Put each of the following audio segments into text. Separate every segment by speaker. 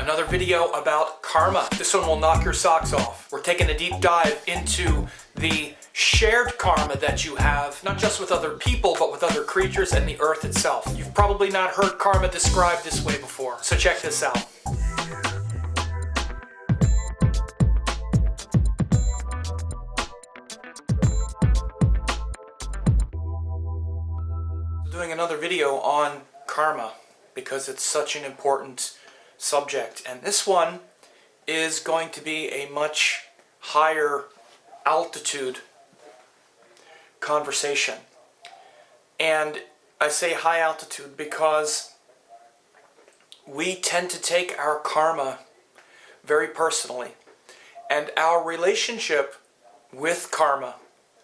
Speaker 1: Another video about karma. This one will knock your socks off. We're taking a deep dive into the shared karma that you have, not just with other people, but with other creatures and the earth itself. You've probably not heard karma described this way before, so check this out. Doing another video on karma because it's such an important subject, and this one is going to be a much higher altitude conversation. And I say high altitude because we tend to take our karma very personally, and our relationship with karma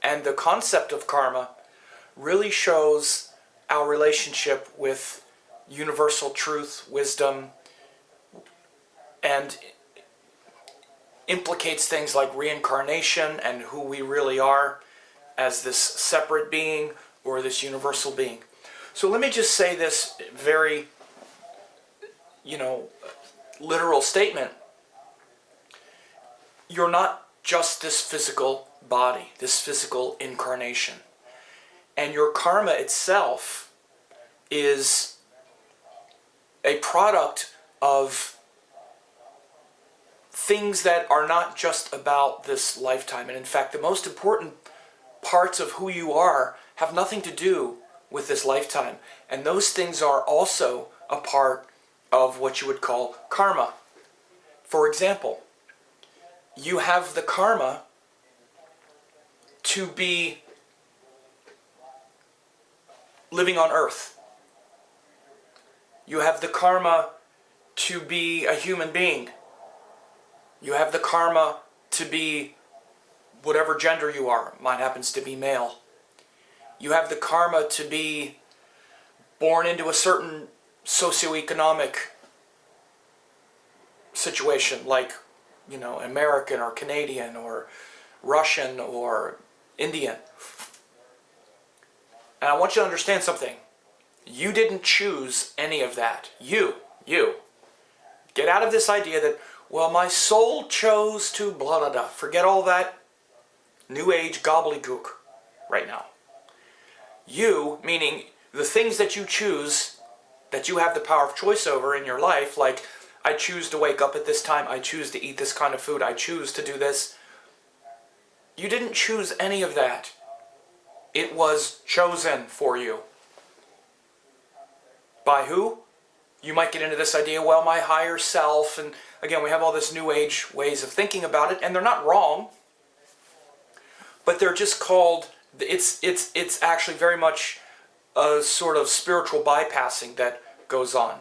Speaker 1: and the concept of karma really shows our relationship with universal truth, wisdom, and implicates things like reincarnation and who we really are as this separate being or this universal being. So let me just say this very, literal statement. You're not just this physical body, this physical incarnation. And your karma itself is a product of things that are not just about this lifetime. And in fact, the most important parts of who you are have nothing to do with this lifetime. And those things are also a part of what you would call karma. For example, you have the karma to be living on earth. You have the karma to be a human being. You have the karma to be whatever gender you are. Mine happens to be male. You have the karma to be born into a certain socioeconomic situation, like, American or Canadian or Russian or Indian. And I want you to understand something. You didn't choose any of that. You. Get out of this idea that, well, my soul chose to blah, blah, blah. Forget all that New Age gobbledygook right now. You, meaning the things that you choose, that you have the power of choice over in your life, like, I choose to wake up at this time, I choose to eat this kind of food, I choose to do this. You didn't choose any of that. It was chosen for you. By who? You might get into this idea, well, my higher self, and again, we have all this New Age ways of thinking about it, and they're not wrong, but they're just called, it's actually very much a sort of spiritual bypassing that goes on.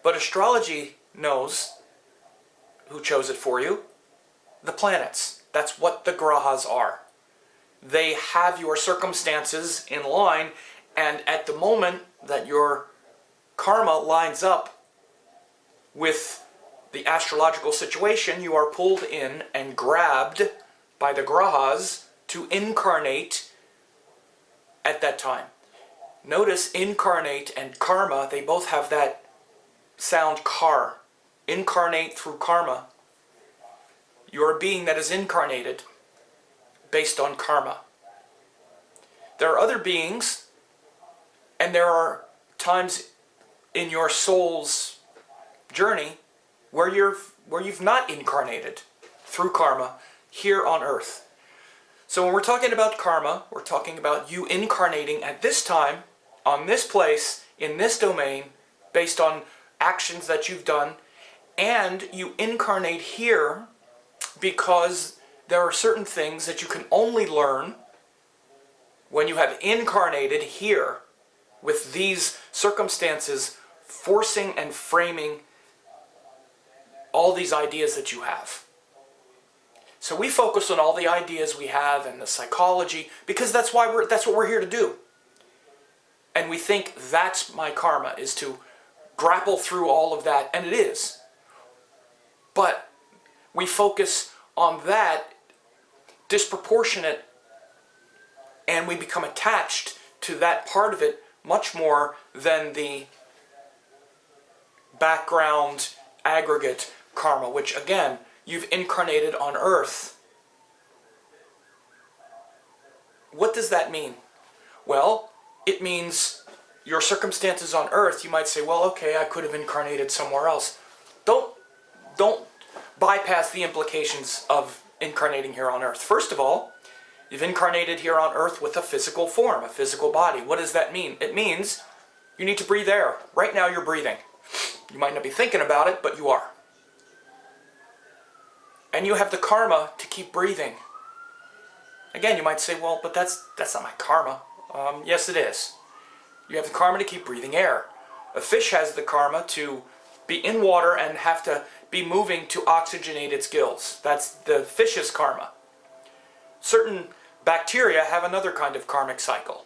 Speaker 1: But astrology knows who chose it for you. The planets. That's what the grahas are. They have your circumstances in line, and at the moment that your karma lines up with the astrological situation, you are pulled in and grabbed by the grahas to incarnate at that time. Notice incarnate and karma, they both have that sound kar. Incarnate through karma. You're a being that is incarnated based on karma. There are other beings, and there are times in your soul's journey where you've not incarnated through karma here on earth. So when we're talking about karma, we're talking about you incarnating at this time, on this place, in this domain, based on actions that you've done, and you incarnate here because there are certain things that you can only learn when you have incarnated here with these circumstances forcing and framing all these ideas that you have. So we focus on all the ideas we have and the psychology because that's what we're here to do. And we think that's my karma, is to grapple through all of that, and it is. But we focus on that disproportionate, and we become attached to that part of it much more than the background aggregate karma, which again, you've incarnated on Earth. What does that mean? Well, it means your circumstances on Earth, you might say, well, okay, I could have incarnated somewhere else. Don't bypass the implications of incarnating here on Earth. First of all, you've incarnated here on Earth with a physical form, a physical body. What does that mean? It means you need to breathe air. Right now you're breathing. You might not be thinking about it, but you are. And you have the karma to keep breathing. Again, you might say, well, but that's not my karma. Yes, it is. You have the karma to keep breathing air. A fish has the karma to be in water and have to be moving to oxygenate its gills. That's the fish's karma. Certain bacteria have another kind of karmic cycle.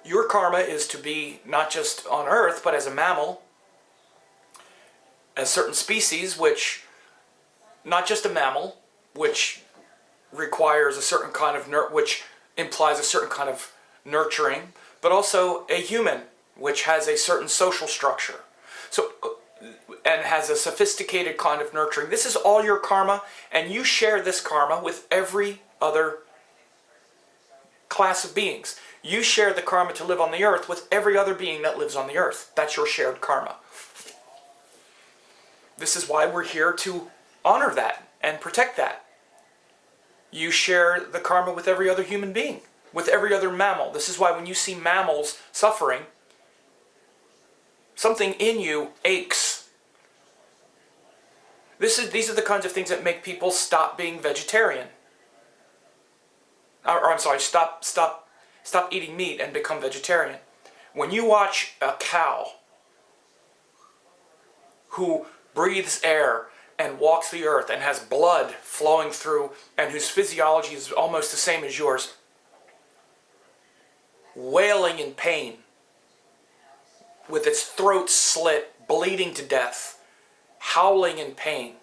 Speaker 1: Your karma is to be not just on Earth, but as a mammal, as certain species, which, not just a mammal, which requires a certain kind of which implies a certain kind of nurturing, but also a human, which has a certain social structure. So, and has a sophisticated kind of nurturing. This is all your karma, and you share this karma with every other class of beings. You share the karma to live on the Earth with every other being that lives on the Earth. That's your shared karma. This is why we're here to honor that and protect that. You share the karma with every other human being, with every other mammal. This is why when you see mammals suffering, something in you aches. These are the kinds of things that make people stop being vegetarian. Or I'm sorry, stop eating meat and become vegetarian. When you watch a cow who breathes air and walks the earth and has blood flowing through and whose physiology is almost the same as yours, wailing in pain, with its throat slit, bleeding to death, howling in pain,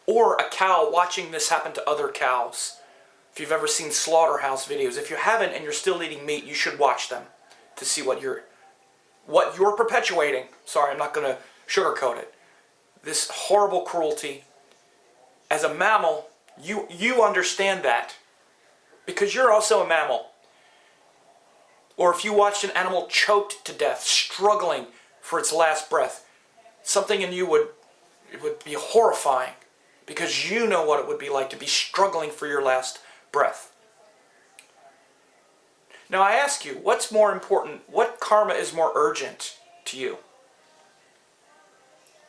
Speaker 1: or a cow watching this happen to other cows. If you've ever seen slaughterhouse videos, if you haven't and you're still eating meat, you should watch them to see what you're perpetuating. Sorry, I'm not going to sugarcoat it. This horrible cruelty. As a mammal, you understand that because you're also a mammal. Or if you watched an animal choked to death, struggling for its last breath, something in you would be horrifying because you know what it would be like to be struggling for your last breath. Now I ask you, what's more important? What karma is more urgent to you?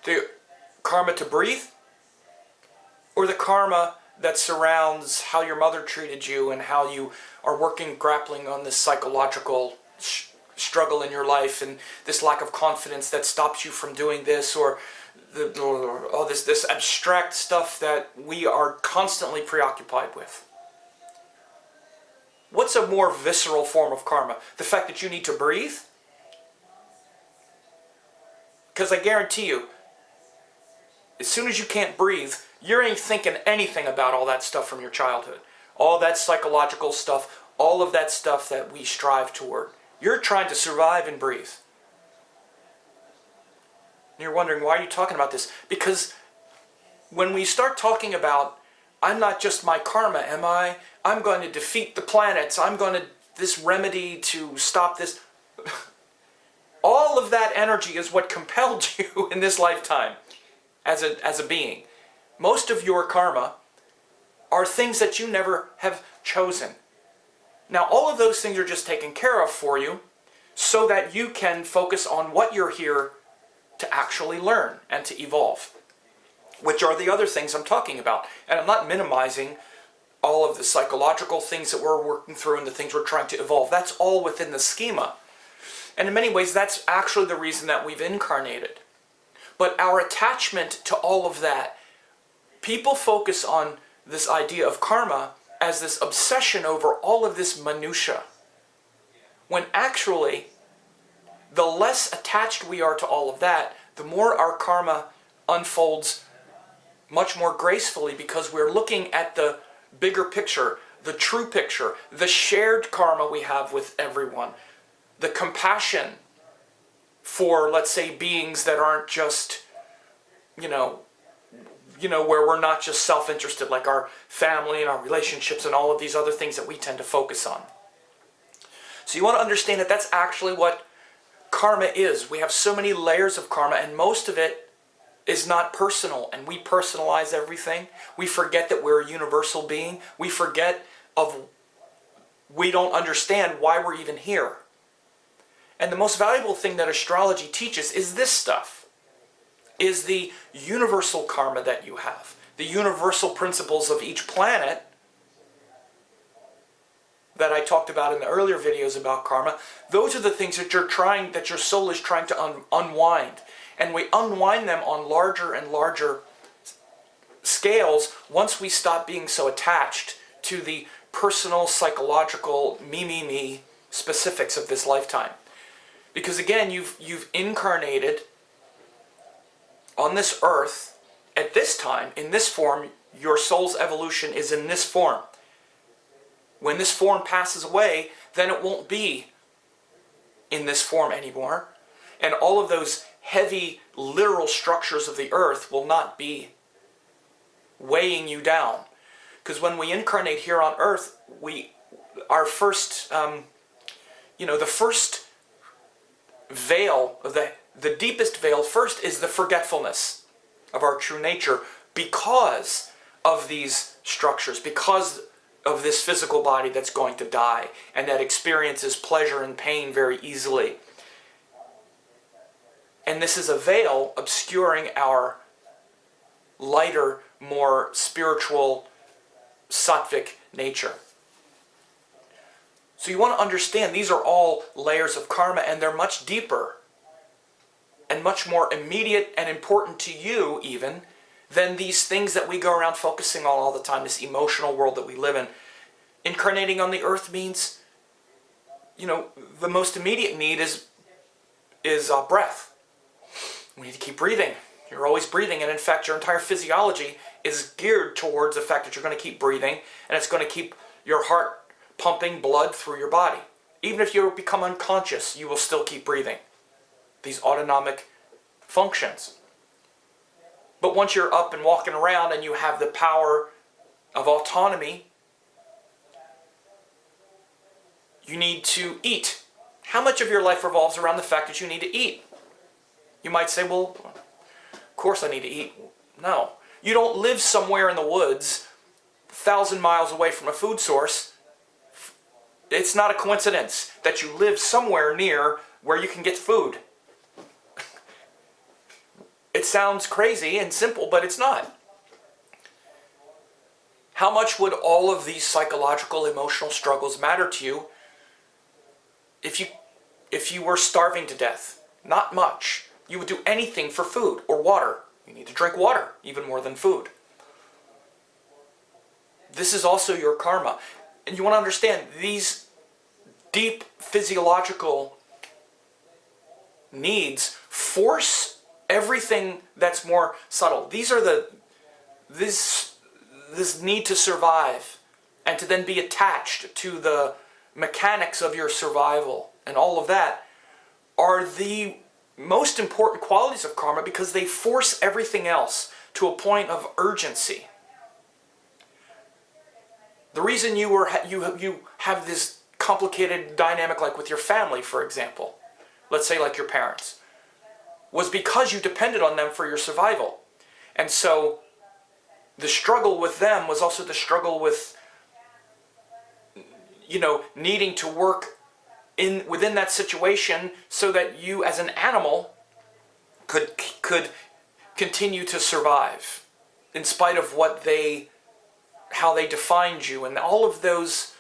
Speaker 1: The karma to breathe? Or the karma that surrounds how your mother treated you and how you are grappling on this psychological struggle in your life and this lack of confidence that stops you from doing this, or all this abstract stuff that we are constantly preoccupied with? What's a more visceral form of karma? The fact that you need to breathe? Because I guarantee you, as soon as you can't breathe, you ain't thinking anything about all that stuff from your childhood. All that psychological stuff, all of that stuff that we strive toward. You're trying to survive and breathe. And you're wondering, why are you talking about this? Because when we start talking about, I'm not just my karma, am I? I'm going to defeat the planets. I'm going to, this remedy to stop this. All of that energy is what compelled you in this lifetime as a being. Most of your karma are things that you never have chosen. Now, all of those things are just taken care of for you so that you can focus on what you're here to actually learn and to evolve, which are the other things I'm talking about. And I'm not minimizing all of the psychological things that we're working through and the things we're trying to evolve. That's all within the schema. And in many ways, that's actually the reason that we've incarnated. But our attachment to all of that, people focus on this idea of karma as this obsession over all of this minutia, when actually, the less attached we are to all of that, the more our karma unfolds much more gracefully, because we're looking at the bigger picture, the true picture, the shared karma we have with everyone, the compassion for, let's say, beings that aren't just, where we're not just self-interested, like our family and our relationships and all of these other things that we tend to focus on. So you want to understand that that's actually what karma is. We have so many layers of karma, and most of it is not personal, and we personalize everything. We forget that we're a universal being. We don't understand why we're even here. And the most valuable thing that astrology teaches is this stuff, is the universal karma that you have, the universal principles of each planet that I talked about in the earlier videos about karma. Those are the things that your soul is trying to unwind. And we unwind them on larger and larger scales once we stop being so attached to the personal, psychological, me specifics of this lifetime. Because again, you've incarnated on this earth at this time, in this form. Your soul's evolution is in this form. When this form passes away, then it won't be in this form anymore. And all of those heavy, literal structures of the earth will not be weighing you down. Because when we incarnate here on earth, our first, the first veil, the deepest veil first is the forgetfulness of our true nature because of these structures, because of this physical body that's going to die and that experiences pleasure and pain very easily. And this is a veil obscuring our lighter, more spiritual, sattvic nature. So you want to understand these are all layers of karma, and they're much deeper and much more immediate and important to you even than these things that we go around focusing on all the time, this emotional world that we live in. Incarnating on the earth means, the most immediate need is breath. We need to keep breathing. You're always breathing, and in fact your entire physiology is geared towards the fact that you're going to keep breathing, and it's going to keep your heart pumping blood through your body. Even if you become unconscious, you will still keep breathing. These autonomic functions. But once you're up and walking around and you have the power of autonomy, you need to eat. How much of your life revolves around the fact that you need to eat? You might say, well, of course I need to eat. No. You don't live somewhere in the woods, 1,000 miles away from a food source. It's not a coincidence that you live somewhere near where you can get food. It sounds crazy and simple, but it's not. How much would all of these psychological, emotional struggles matter to you if you were starving to death? Not much. You would do anything for food or water. You need to drink water, even more than food. This is also your karma. And you want to understand, these deep physiological needs force everything that's more subtle. These are this need to survive and to then be attached to the mechanics of your survival and all of that are the most important qualities of karma, because they force everything else to a point of urgency. The reason you have this complicated dynamic, like with your family, for example, let's say like your parents, was because you depended on them for your survival. And so the struggle with them was also the struggle with, needing to work within that situation so that you as an animal could continue to survive in spite of how they defined you and all of those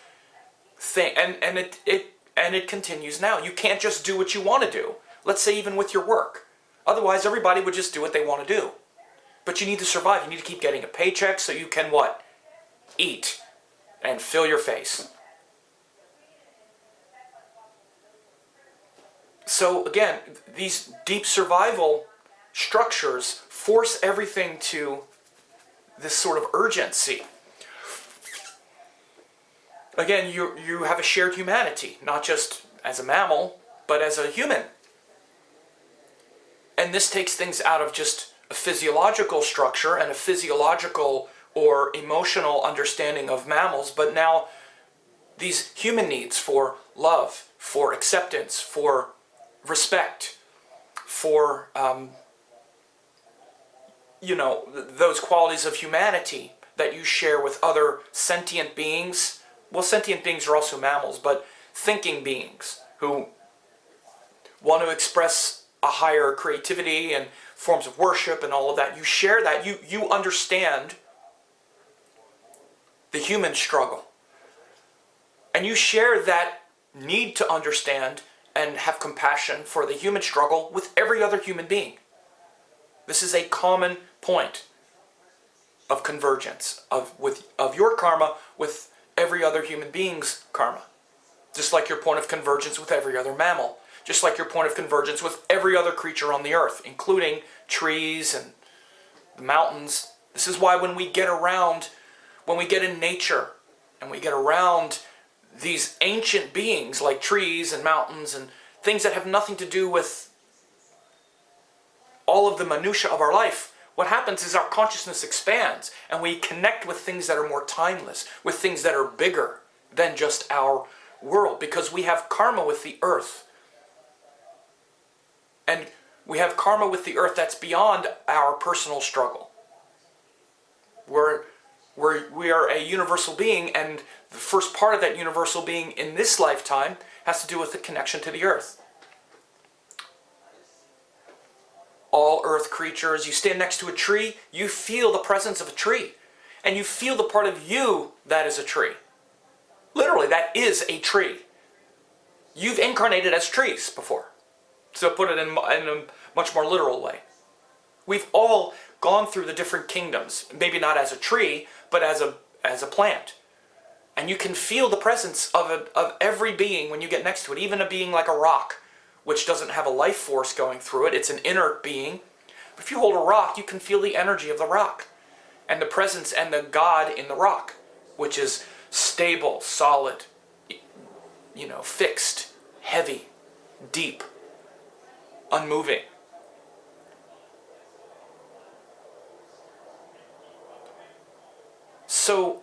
Speaker 1: things. And it continues now. You can't just do what you want to do. Let's say even with your work. Otherwise everybody would just do what they want to do. But you need to survive. You need to keep getting a paycheck so you can what? Eat and fill your face. So again, these deep survival structures force everything to this sort of urgency. Again, you have a shared humanity, not just as a mammal, but as a human. And this takes things out of just a physiological structure and a physiological or emotional understanding of mammals, but now these human needs for love, for acceptance, for respect, for those qualities of humanity that you share with other sentient beings. Well, sentient beings are also mammals, but thinking beings who want to express a higher creativity and forms of worship and all of that. You share that. You understand the human struggle. And you share that need to understand and have compassion for the human struggle with every other human being. This is a common point of convergence of your karma with every other human being's karma. Just like your point of convergence with every other mammal. Just like your point of convergence with every other creature on the earth, including trees and the mountains. This is why when we get in nature and we get around these ancient beings like trees and mountains and things that have nothing to do with all of the minutiae of our life, what happens is our consciousness expands and we connect with things that are more timeless, with things that are bigger than just our world, because we have karma with the earth. And we have karma with the earth that's beyond our personal struggle. We are a universal being, and the first part of that universal being in this lifetime has to do with the connection to the earth. All earth creatures, you stand next to a tree, you feel the presence of a tree. And you feel the part of you that is a tree. Literally, that is a tree. You've incarnated as trees before. So put it in a much more literal way. We've all gone through the different kingdoms, maybe not as a tree, but as a plant. And you can feel the presence of every being when you get next to it, even a being like a rock, which doesn't have a life force going through it. It's an inert being. But if you hold a rock, you can feel the energy of the rock and the presence and the God in the rock, which is stable, solid, fixed, heavy, deep, unmoving. So,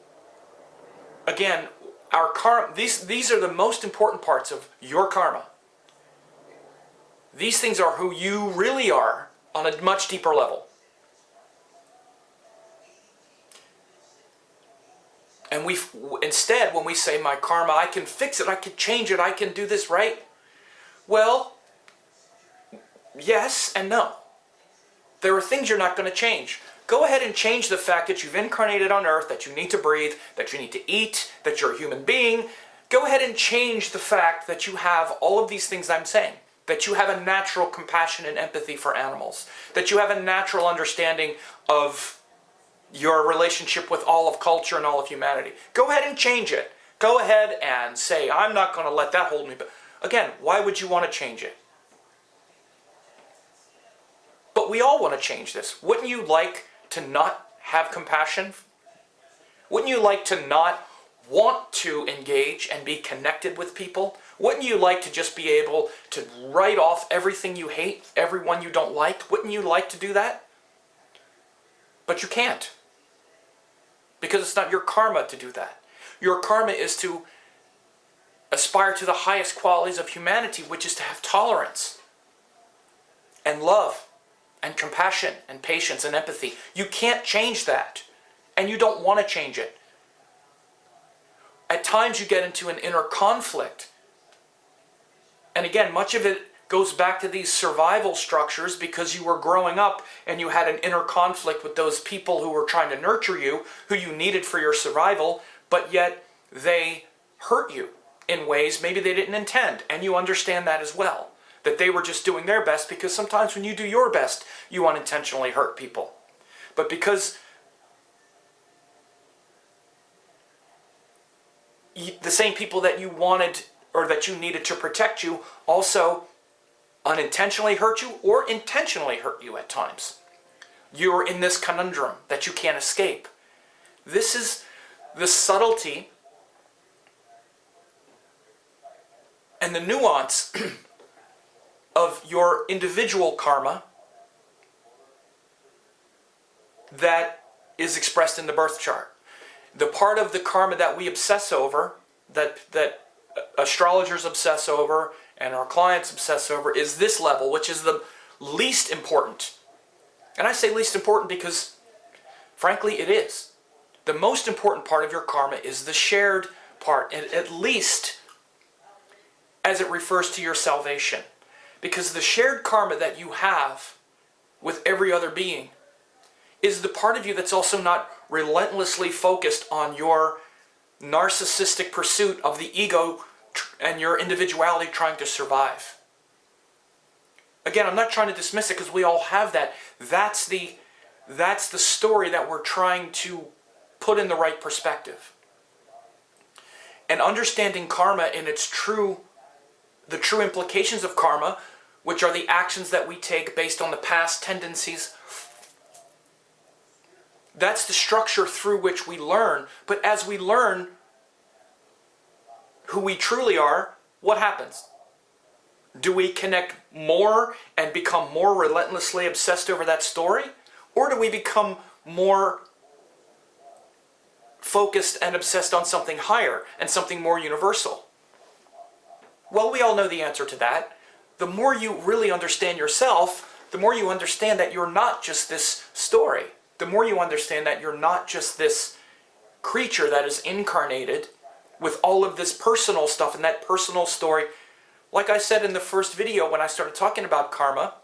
Speaker 1: again, our karma, these are the most important parts of your karma. These things are who you really are on a much deeper level. And instead, when we say my karma, I can fix it, I can change it, I can do this right. Well, yes and no. There are things you're not going to change. Go ahead and change the fact that you've incarnated on earth, that you need to breathe, that you need to eat, that you're a human being. Go ahead and change the fact that you have all of these things I'm saying. That you have a natural compassion and empathy for animals. That you have a natural understanding of your relationship with all of culture and all of humanity. Go ahead and change it. Go ahead and say, I'm not going to let that hold me back. Again, why would you want to change it? But we all want to change this. Wouldn't you like to not have compassion? Wouldn't you like to not want to engage and be connected with people? Wouldn't you like to just be able to write off everything you hate, everyone you don't like? Wouldn't you like to do that? But you can't. Because it's not your karma to do that. Your karma is to aspire to the highest qualities of humanity, which is to have tolerance and love and compassion and patience and empathy. You can't change that. And you don't want to change it. At times you get into an inner conflict. And again, much of it goes back to these survival structures because you were growing up and you had an inner conflict with those people who were trying to nurture you, who you needed for your survival, but yet they hurt you in ways maybe they didn't intend. And you understand that as well. That they were just doing their best, because sometimes when you do your best, you unintentionally hurt people. But because the same people that you wanted or that you needed to protect you also unintentionally hurt you or intentionally hurt you at times. You're in this conundrum that you can't escape. This is the subtlety and the nuance of your individual karma that is expressed in the birth chart. The part of the karma that we obsess over, that astrologers obsess over, and our clients obsess over, is this level, which is the least important. And I say least important because, frankly, it is. The most important part of your karma is the shared part, at least as it refers to your salvation. Because the shared karma that you have with every other being is the part of you that's also not relentlessly focused on your narcissistic pursuit of the ego and your individuality trying to survive. Again, I'm not trying to dismiss it because we all have that. That's the story that we're trying to put in the right perspective. And understanding karma in its the true implications of karma, which are the actions that we take based on the past tendencies. That's the structure through which we learn. But as we learn who we truly are, what happens? Do we connect more and become more relentlessly obsessed over that story? Or do we become more focused and obsessed on something higher and something more universal? Well, we all know the answer to that. The more you really understand yourself, the more you understand that you're not just this story. The more you understand that you're not just this creature that is incarnated with all of this personal stuff and that personal story. Like I said in the first video when I started talking about karma,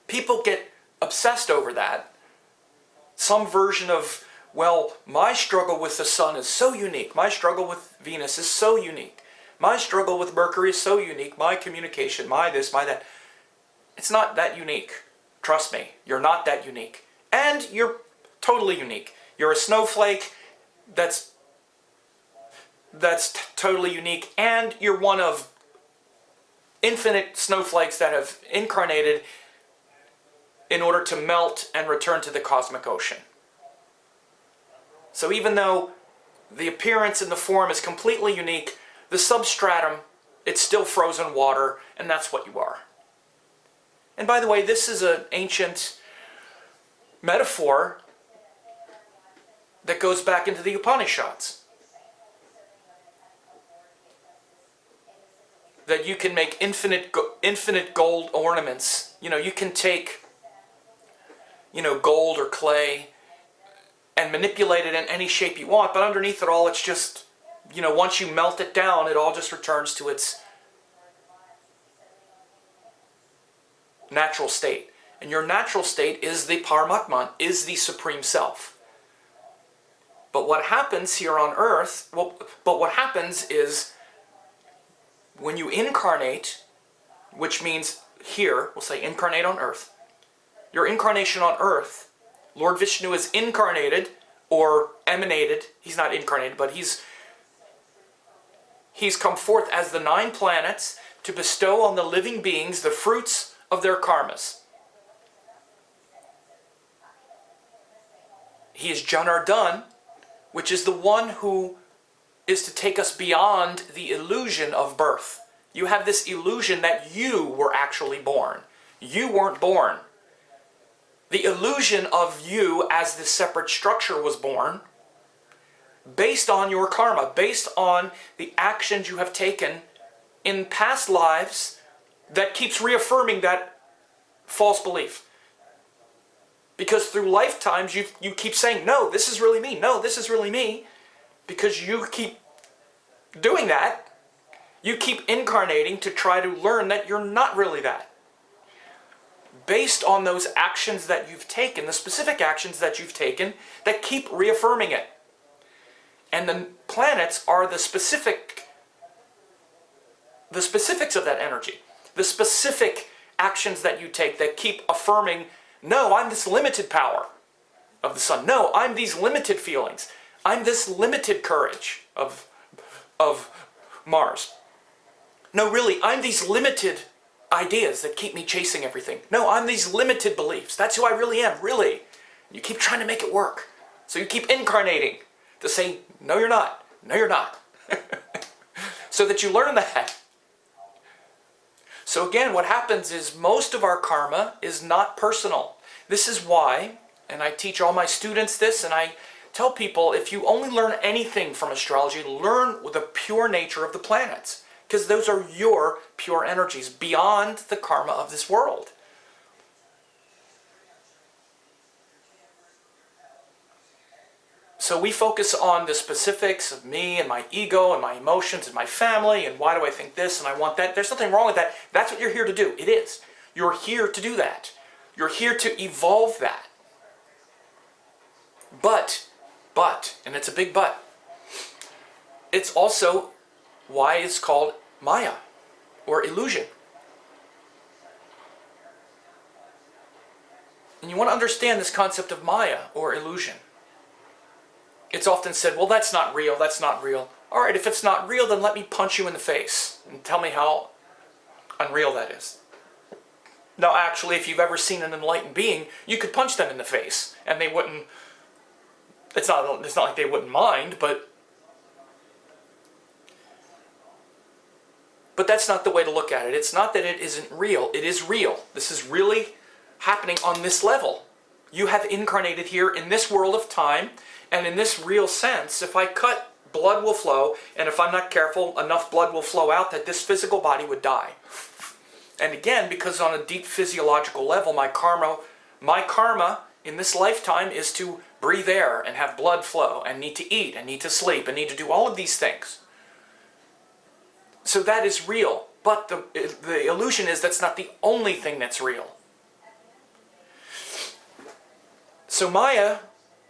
Speaker 1: people get obsessed over that. Some version of, well, my struggle with the sun is so unique. My struggle with Venus is so unique. My struggle with Mercury is so unique. My communication, my this, my that. It's not that unique. Trust me, you're not that unique. And you're totally unique. You're a snowflake that's totally unique. And you're one of infinite snowflakes that have incarnated in order to melt and return to the cosmic ocean. So even though the appearance and the form is completely unique, the substratum, it's still frozen water, and that's what you are. And by the way, this is an ancient metaphor that goes back into the Upanishads. That you can make infinite gold ornaments. You know, you can take, gold or clay and manipulate it in any shape you want, but underneath it all, it's just, once you melt it down, it all just returns to its natural state. And your natural state is the Paramatman, is the Supreme Self. But what happens here on Earth, what happens is when you incarnate, which means here, we'll say incarnate on Earth, your incarnation on Earth, Lord Vishnu is incarnated or emanated. He's not incarnated, but he's come forth as the 9 planets to bestow on the living beings the fruits of their karmas. He is Janardhan, which is the one who is to take us beyond the illusion of birth. You have this illusion that you were actually born. You weren't born. The illusion of you as this separate structure was born based on your karma, based on the actions you have taken in past lives that keeps reaffirming that false belief. Because through lifetimes you keep saying, no, this is really me. No, this is really me. Because you keep doing that. You keep incarnating to try to learn that you're not really that. Based on those actions that you've taken, the specific actions that you've taken that keep reaffirming it. And the planets are the specifics of that energy. The specific actions that you take that keep affirming, no, I'm this limited power of the sun. No, I'm these limited feelings. I'm this limited courage of Mars. No, really, I'm these limited ideas that keep me chasing everything. No, I'm these limited beliefs. That's who I really am, really. You keep trying to make it work. So you keep incarnating to say, no, you're not. No, you're not. So that you learn that. So again, what happens is most of our karma is not personal. This is why, and I teach all my students this, and I tell people, if you only learn anything from astrology, learn the pure nature of the planets, because those are your pure energies beyond the karma of this world. So we focus on the specifics of me and my ego and my emotions and my family and why do I think this and I want that. There's nothing wrong with that. That's what you're here to do. It is. You're here to do that. You're here to evolve that. But, and it's a big but, it's also why it's called Maya or illusion. And you want to understand this concept of Maya or illusion. It's often said, well, that's not real, that's not real. All right, if it's not real, then let me punch you in the face and tell me how unreal that is. Now, actually, if you've ever seen an enlightened being, you could punch them in the face, and they wouldn't, it's not like they wouldn't mind, but that's not the way to look at it. It's not that it isn't real. It is real. This is really happening on this level. You have incarnated here in this world of time, and in this real sense, if I cut, blood will flow, and if I'm not careful, enough blood will flow out that this physical body would die. And again, because on a deep physiological level, my karma in this lifetime is to breathe air and have blood flow, and need to eat, and need to sleep, and need to do all of these things. So that is real, but the illusion is that's not the only thing that's real. So Maya,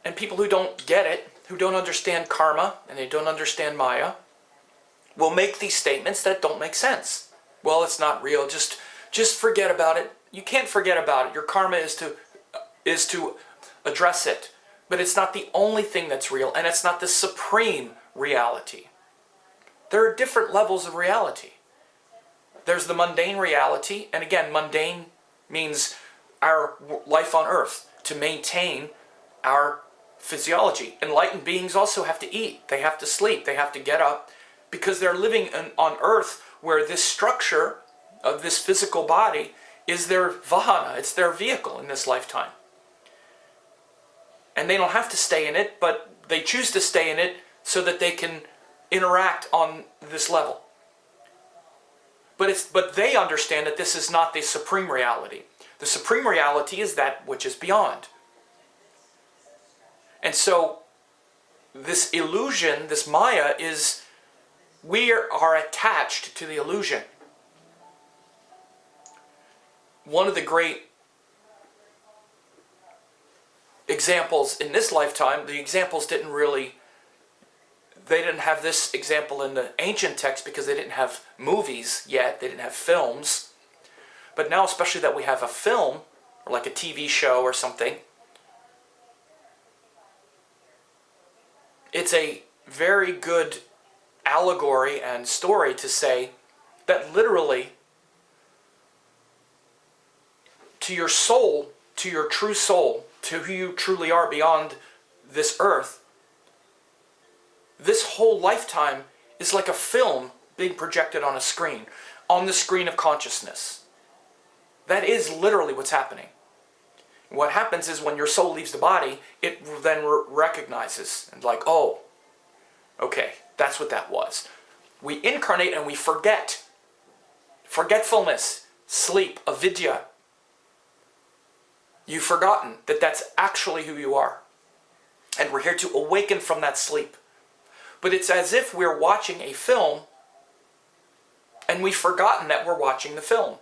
Speaker 1: and people who don't get it, who don't understand karma, and they don't understand Maya, will make these statements that don't make sense. Well, it's not real, just forget about it. You can't forget about it. Your karma is to address it. But it's not the only thing that's real, and it's not the supreme reality. There are different levels of reality. There's the mundane reality, and again, mundane means our life on earth, to maintain our physiology. Enlightened beings also have to eat, they have to sleep, they have to get up, because they're living on earth where this structure of this physical body is their vahana, it's their vehicle in this lifetime. And they don't have to stay in it, but they choose to stay in it so that they can interact on this level. But they understand that this is not the supreme reality. The supreme reality is that which is beyond. And so this illusion, this Maya, is we are attached to the illusion. One of the great examples in this lifetime, the examples they didn't have this example in the ancient text because they didn't have movies yet, they didn't have films. But now, especially that we have a film, or like a TV show or something, it's a very good allegory and story to say that literally, to your soul, to your true soul, to who you truly are beyond this earth, this whole lifetime is like a film being projected on a screen, on the screen of consciousness. That is literally what's happening. What happens is when your soul leaves the body, it then recognizes and like, oh, okay, that's what that was. We incarnate and we forget. Forgetfulness, sleep, avidya. You've forgotten that that's actually who you are. And we're here to awaken from that sleep. But it's as if we're watching a film and we've forgotten that we're watching the film.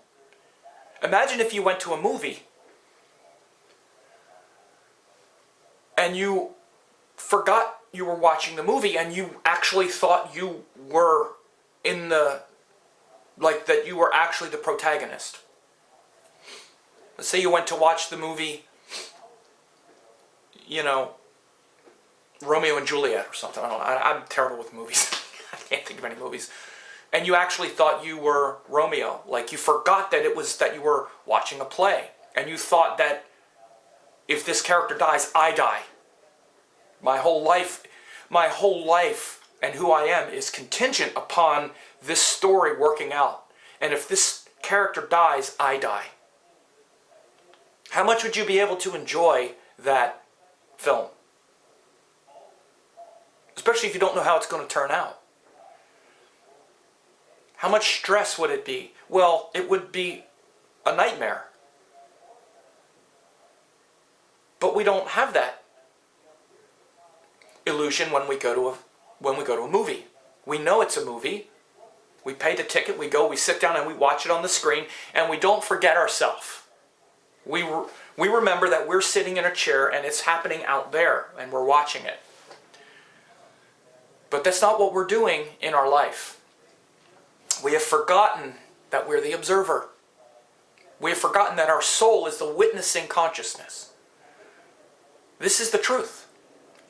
Speaker 1: Imagine if you went to a movie and you forgot you were watching the movie and you actually thought you were in the, like that you were actually the protagonist. Let's say you went to watch the movie, you know, Romeo and Juliet or something. I don't know. I'm terrible with movies. I can't think of any movies. And you actually thought you were Romeo. Like you forgot that it was that you were watching a play. And you thought that if this character dies, I die. My whole life and who I am is contingent upon this story working out. And if this character dies, I die. How much would you be able to enjoy that film. Especially if you don't know how it's going to turn out. How much stress would it be? Well, it would be a nightmare. But we don't have that illusion when we go to a movie. We know it's a movie. We pay the ticket, we go, we sit down and we watch it on the screen, and we don't forget ourselves. We remember that we're sitting in a chair and it's happening out there and we're watching it. But that's not what we're doing in our life. We have forgotten that we're the observer. We have forgotten that our soul is the witnessing consciousness. This is the truth.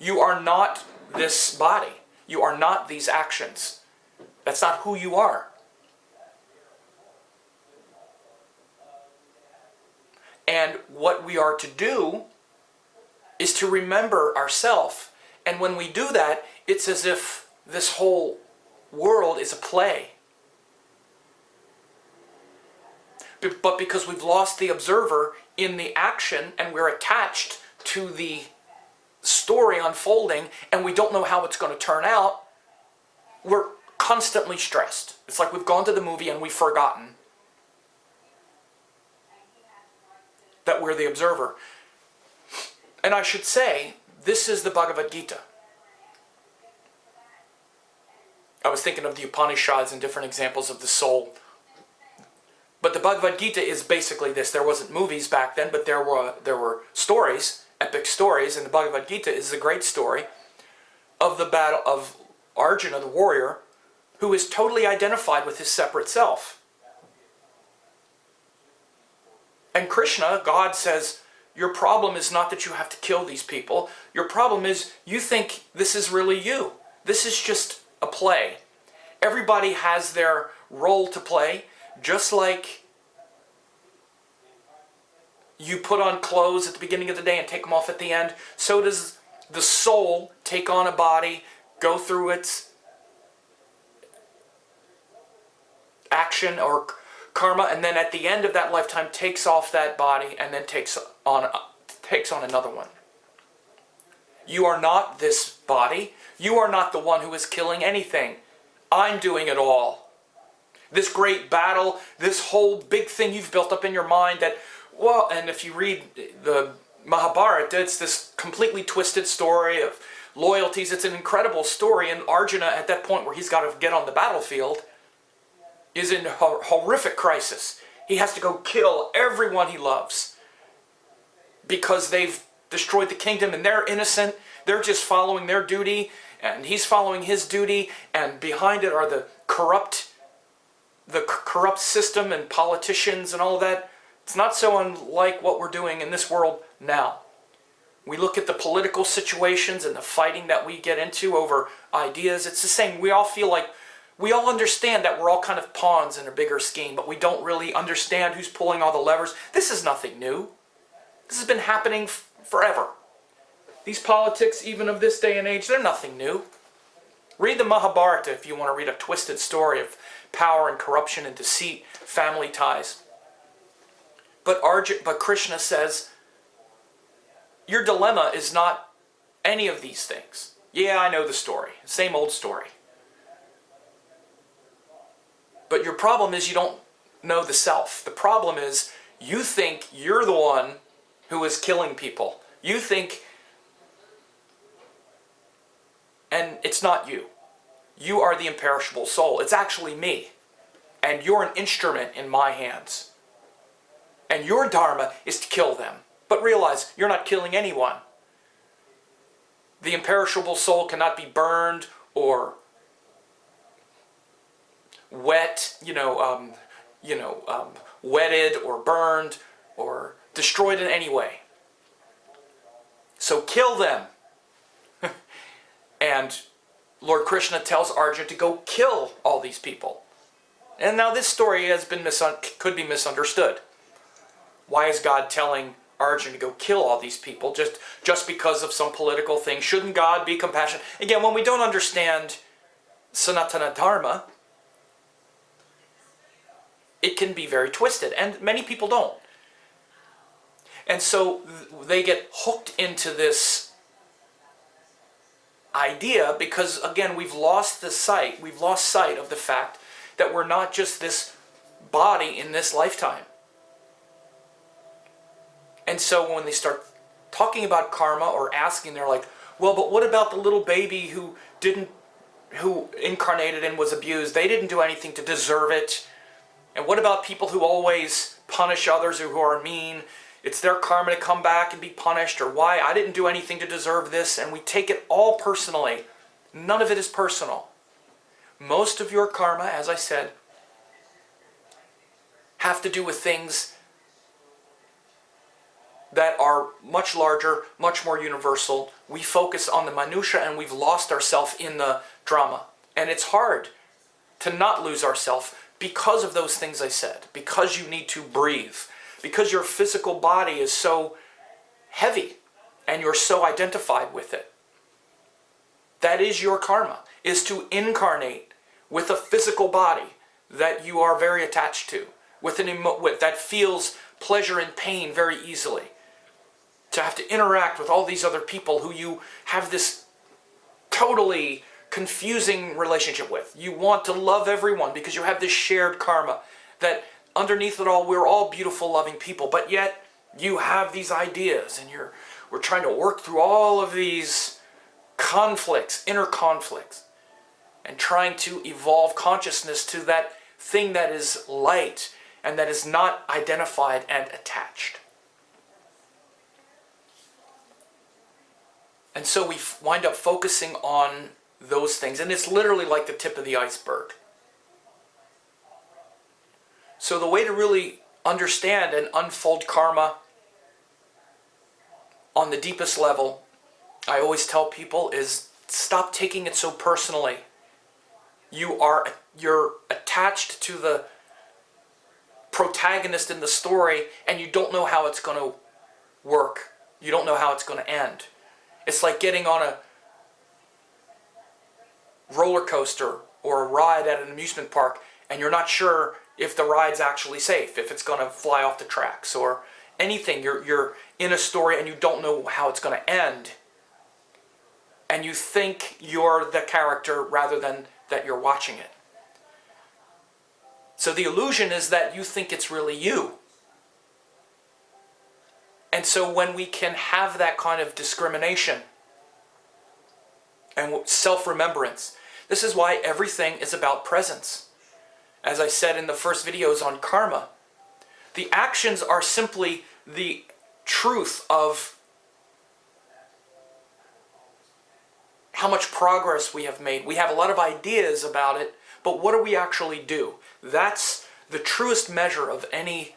Speaker 1: You are not this body. You are not these actions. That's not who you are. And what we are to do is to remember ourselves. And when we do that, it's as if this whole world is a play. But because we've lost the observer in the action and we're attached to the story unfolding and we don't know how it's going to turn out, we're constantly stressed. It's like we've gone to the movie and we've forgotten that we're the observer. And I should say, this is the Bhagavad Gita. I was thinking of the Upanishads and different examples of the soul. But the Bhagavad Gita is basically this. There wasn't movies back then, but there were stories, epic stories, and the Bhagavad Gita is a great story of the battle of Arjuna, the warrior, who is totally identified with his separate self. And Krishna, God says, your problem is not that you have to kill these people. Your problem is you think this is really you. This is just a play. Everybody has their role to play. Just like you put on clothes at the beginning of the day and take them off at the end, so does the soul take on a body, go through its action or karma, and then at the end of that lifetime takes off that body and then takes on another one. You are not this body. You are not the one who is killing anything. I'm doing it all. This great battle, this whole big thing you've built up in your mind that, well, and if you read the Mahabharata, it's this completely twisted story of loyalties. It's an incredible story, and Arjuna, at that point where he's got to get on the battlefield, is in a horrific crisis. He has to go kill everyone he loves because they've destroyed the kingdom and they're innocent. They're just following their duty, and he's following his duty, and behind it are the corrupt system and politicians and all of that. It's not so unlike what we're doing in this world now. We look at the political situations and the fighting that we get into over ideas. It's the same. We all feel like we all understand that we're all kind of pawns in a bigger scheme, but we don't really understand who's pulling all the levers. This is nothing new. This has been happening forever. These politics, even of this day and age, they're nothing new. Read the Mahabharata if you want to read a twisted story of power and corruption and deceit, family ties. But Krishna says, your dilemma is not any of these things. Yeah, I know the story. Same old story. But your problem is you don't know the self. The problem is you think you're the one who is killing people. You think, and it's not you. You are the imperishable soul. It's actually me. And you're an instrument in my hands. And your dharma is to kill them. But realize, you're not killing anyone. The imperishable soul cannot be burned or wetted or burned or destroyed in any way. So kill them. And Lord Krishna tells Arjuna to go kill all these people. And now this story has been could be misunderstood. Why is God telling Arjuna to go kill all these people just because of some political thing? Shouldn't God be compassionate? Again, when we don't understand Sanatana Dharma, it can be very twisted, and many people don't. And so they get hooked into this idea because, again, we've lost sight of the fact that we're not just this body in this lifetime. And so when they start talking about karma or asking, they're like, well, but what about the little baby who incarnated and was abused? They didn't do anything to deserve it. And what about people who always punish others or who are mean? It's their karma to come back and be punished, or why? I didn't do anything to deserve this. And we take it all personally. None of it is personal. Most of your karma, as I said, have to do with things that are much larger, much more universal. We focus on the minutiae and we've lost ourselves in the drama. And it's hard to not lose ourselves because of those things I said. Because you need to breathe. Because your physical body is so heavy and you're so identified with it. That is your karma, is to incarnate with a physical body that you are very attached to, that feels pleasure and pain very easily. To have to interact with all these other people who you have this totally confusing relationship with. You want to love everyone because you have this shared karma that underneath it all, we're all beautiful, loving people, but yet you have these ideas and we're trying to work through all of these conflicts, inner conflicts, and trying to evolve consciousness to that thing that is light and that is not identified and attached. And so we wind up focusing on those things, and it's literally like the tip of the iceberg. So the way to really understand and unfold karma on the deepest level, I always tell people, is stop taking it so personally. You're attached to the protagonist in the story, and you don't know how it's going to work. You don't know how it's going to end. It's like getting on a roller coaster or a ride at an amusement park, and you're not sure if the ride's actually safe, if it's going to fly off the tracks or anything. You're in a story and you don't know how it's going to end. And you think you're the character rather than that you're watching it. So the illusion is that you think it's really you. And so when we can have that kind of discrimination and self-remembrance, this is why everything is about presence. As I said in the first videos on karma, the actions are simply the truth of how much progress we have made. We have a lot of ideas about it, but what do we actually do? That's the truest measure of any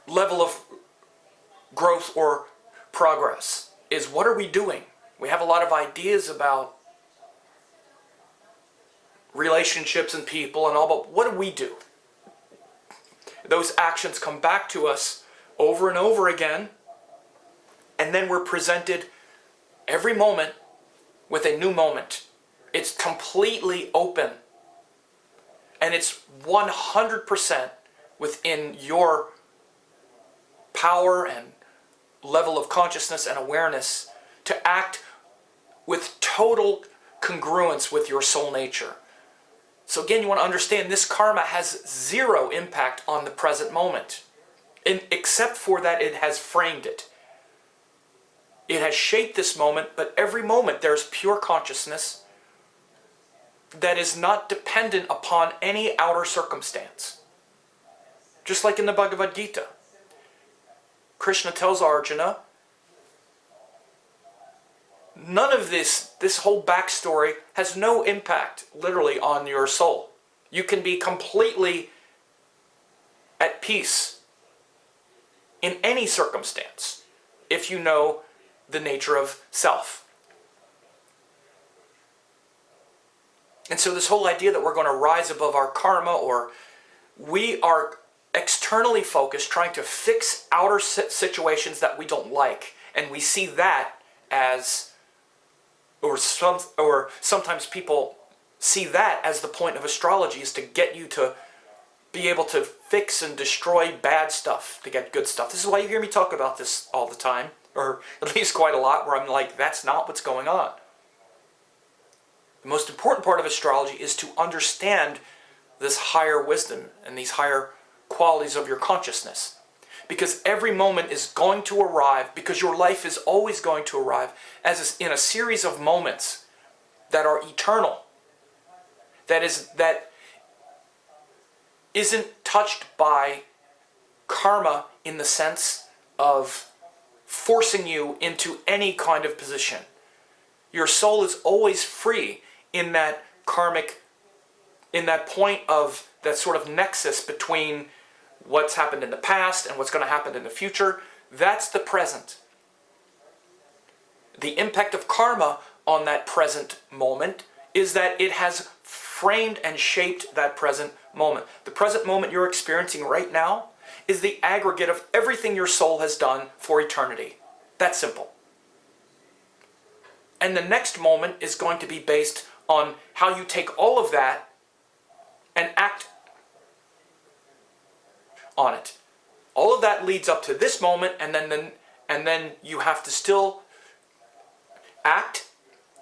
Speaker 1: level of growth or progress, is what are we doing? We have a lot of ideas about relationships and people and all, but what do we do? Those actions come back to us over and over again, and then we're presented every moment with a new moment. It's completely open, and it's 100% within your power and level of consciousness and awareness to act with total congruence with your soul nature. So again, you want to understand this karma has zero impact on the present moment, except for that it has framed it. It has shaped this moment, but every moment there's pure consciousness that is not dependent upon any outer circumstance. Just like in the Bhagavad Gita. Krishna tells Arjuna, none of this whole backstory has no impact, literally, on your soul. You can be completely at peace in any circumstance if you know the nature of self. And so this whole idea that we're going to rise above our karma, or we are externally focused, trying to fix outer situations that we don't like, and we see that as, or sometimes people see that as the point of astrology, is to get you to be able to fix and destroy bad stuff to get good stuff. This is why you hear me talk about this all the time, or at least quite a lot, where I'm like, that's not what's going on. The most important part of astrology is to understand this higher wisdom and these higher qualities of your consciousness. Because every moment is going to arrive, because your life is always going to arrive as in a series of moments that are eternal. That isn't touched by karma in the sense of forcing you into any kind of position. Your soul is always free in that karmic, in that point of that sort of nexus between what's happened in the past and what's going to happen in the future. That's the present. The impact of karma on that present moment is that it has framed and shaped that present moment. The present moment you're experiencing right now is the aggregate of everything your soul has done for eternity. That's simple. And the next moment is going to be based on how you take all of that and act on it. All of that leads up to this moment, and then you have to still act,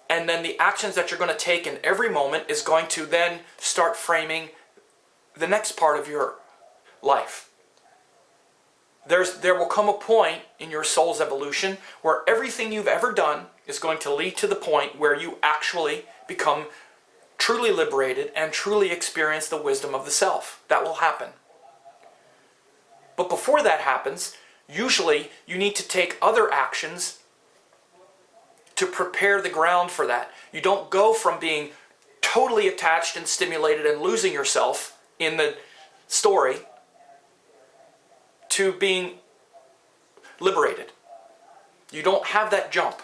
Speaker 1: and then the actions that you're going to take in every moment is going to then start framing the next part of your life. There will come a point in your soul's evolution where everything you've ever done is going to lead to the point where you actually become truly liberated and truly experience the wisdom of the self. That will happen. But before that happens, usually you need to take other actions to prepare the ground for that. You don't go from being totally attached and stimulated and losing yourself in the story to being liberated. You don't have that jump.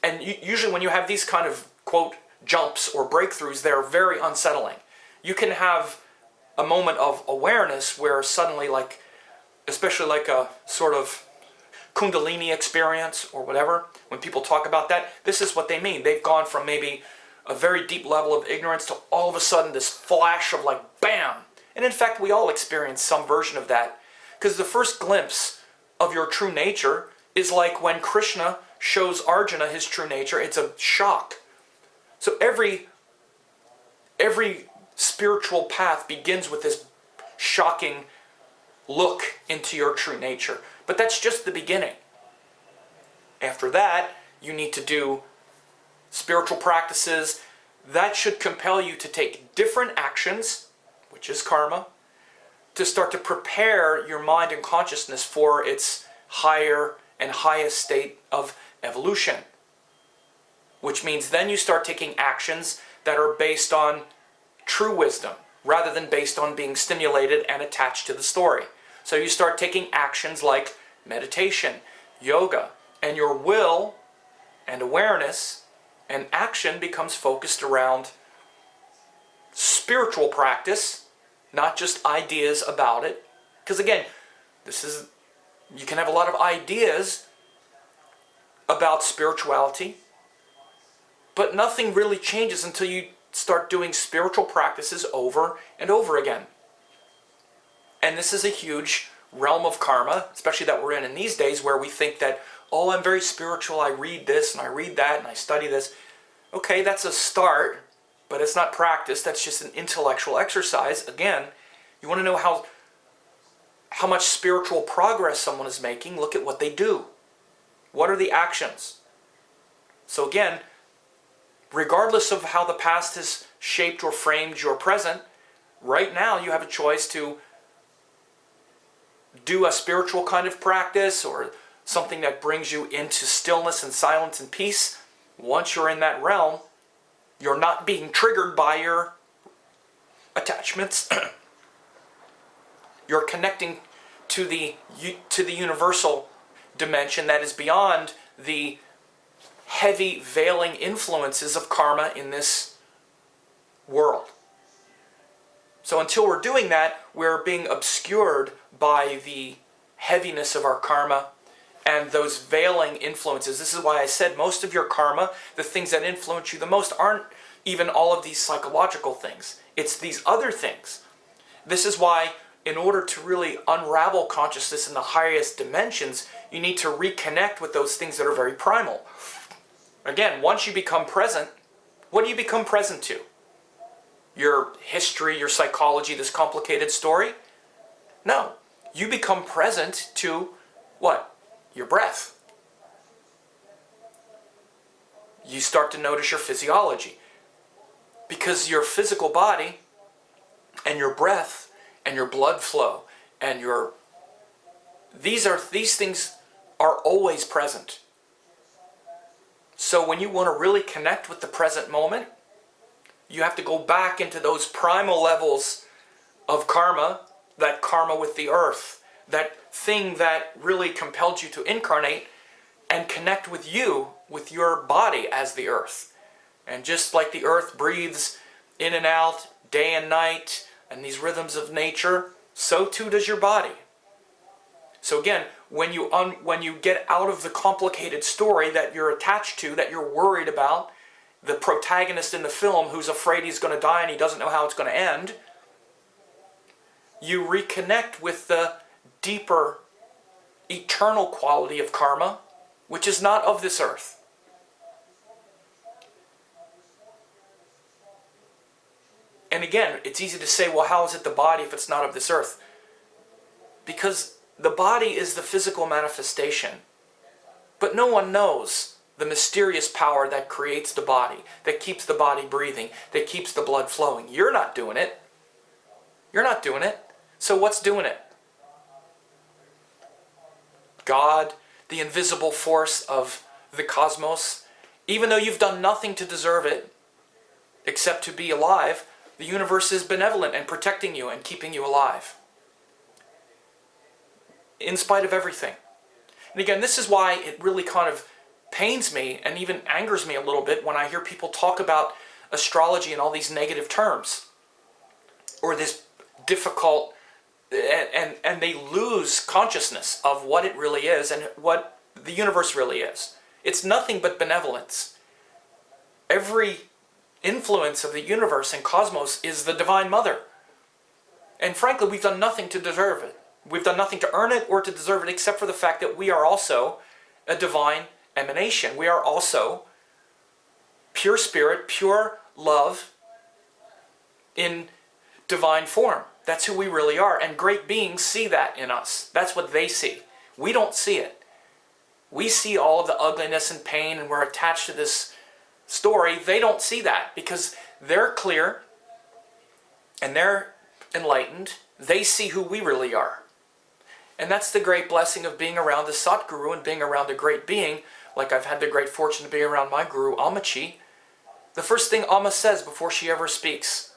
Speaker 1: And usually when you have these kind of, quote, jumps or breakthroughs, they're very unsettling. You can have a moment of awareness where suddenly, like, especially like a sort of Kundalini experience or whatever, when people talk about that, this is what they mean. They've gone from maybe a very deep level of ignorance to all of a sudden this flash of like, bam! And in fact, we all experience some version of that. Because the first glimpse of your true nature is like when Krishna shows Arjuna his true nature. It's a shock. So every spiritual path begins with this shocking look into your true nature. But that's just the beginning. After that, you need to do spiritual practices. That should compel you to take different actions, which is karma, to start to prepare your mind and consciousness for its higher and highest state of evolution. Which means then you start taking actions that are based on true wisdom, rather than based on being stimulated and attached to the story. So you start taking actions like meditation, yoga, and your will and awareness and action becomes focused around spiritual practice, not just ideas about it. Because again, you can have a lot of ideas about spirituality, but nothing really changes until you start doing spiritual practices over and over again. And this is a huge realm of karma, especially that we're in these days, where we think that, oh, I'm very spiritual, I read this and I read that and I study this. Okay, that's a start, but it's not practice. That's just an intellectual exercise. Again, you want to know how much spiritual progress someone is making, look at what they do. What are the actions? So again, regardless of how the past has shaped or framed your present, right now you have a choice to do a spiritual kind of practice or something that brings you into stillness and silence and peace. Once you're in that realm, you're not being triggered by your attachments. You're connecting to the universal dimension that is beyond the heavy veiling influences of karma in this world. So until we're doing that, we're being obscured by the heaviness of our karma and those veiling influences. This is why I said most of your karma, the things that influence you the most, aren't even all of these psychological things. It's these other things This is why, in order to really unravel consciousness in the highest dimensions, you need to reconnect with those things that are very primal. Again, once you become present, what do you become present to? Your history, your psychology, this complicated story? No. You become present to what? Your breath. You start to notice your physiology. Because your physical body and your breath and your blood flow and these things are always present. So when you want to really connect with the present moment, you have to go back into those primal levels of karma, that karma with the earth, that thing that really compelled you to incarnate, and connect with you, with your body as the earth. And just like the earth breathes in and out, day and night, and these rhythms of nature, so too does your body. So again, when you get out of the complicated story that you're attached to, that you're worried about, the protagonist in the film who's afraid he's going to die and he doesn't know how it's going to end, you reconnect with the deeper, eternal quality of karma, which is not of this earth. And again, it's easy to say, well, how is it the body if it's not of this earth? Because the body is the physical manifestation. But no one knows the mysterious power that creates the body, that keeps the body breathing, that keeps the blood flowing. You're not doing it. You're not doing it. So what's doing it? God, the invisible force of the cosmos. Even though you've done nothing to deserve it, except to be alive, the universe is benevolent and protecting you and keeping you alive. In spite of everything. And again, this is why it really kind of pains me and even angers me a little bit when I hear people talk about astrology in all these negative terms. Or this difficult, and they lose consciousness of what it really is and what the universe really is. It's nothing but benevolence. Every influence of the universe and cosmos is the Divine Mother. And frankly, we've done nothing to deserve it. We've done nothing to earn it or to deserve it, except for the fact that we are also a divine emanation. We are also pure spirit, pure love in divine form. That's who we really are. And great beings see that in us. That's what they see. We don't see it. We see all of the ugliness and pain, and we're attached to this story. They don't see that because they're clear and they're enlightened. They see who we really are. And that's the great blessing of being around the Sadhguru and being around a great being, like I've had the great fortune to be around my guru, Amma. The first thing Amma says before she ever speaks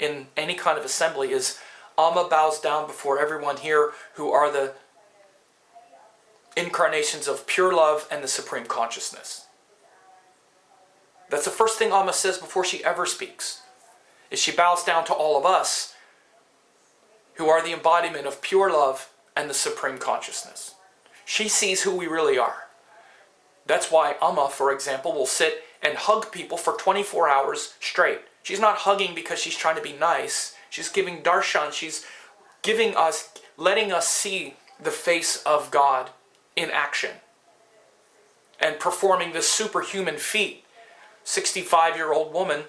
Speaker 1: in any kind of assembly is, Amma bows down before everyone here who are the incarnations of pure love and the supreme consciousness. That's the first thing Amma says before she ever speaks, is she bows down to all of us who are the embodiment of pure love and the supreme consciousness. She sees who we really are. That's why Amma, for example, will sit and hug people for 24 hours straight. She's not hugging because she's trying to be nice. She's giving darshan. She's giving us, letting us see the face of God in action and performing this superhuman feat. 65-year-old woman,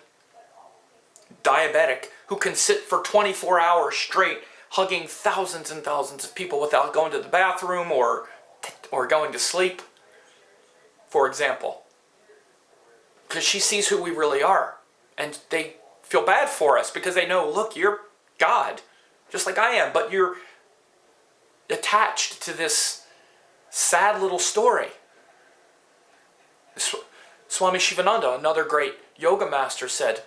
Speaker 1: diabetic, who can sit for 24 hours straight hugging thousands and thousands of people without going to the bathroom or going to sleep, for example. Because she sees who we really are. And they feel bad for us because they know, look, you're God, just like I am, but you're attached to this sad little story. Swami Sivananda, another great yoga master, said,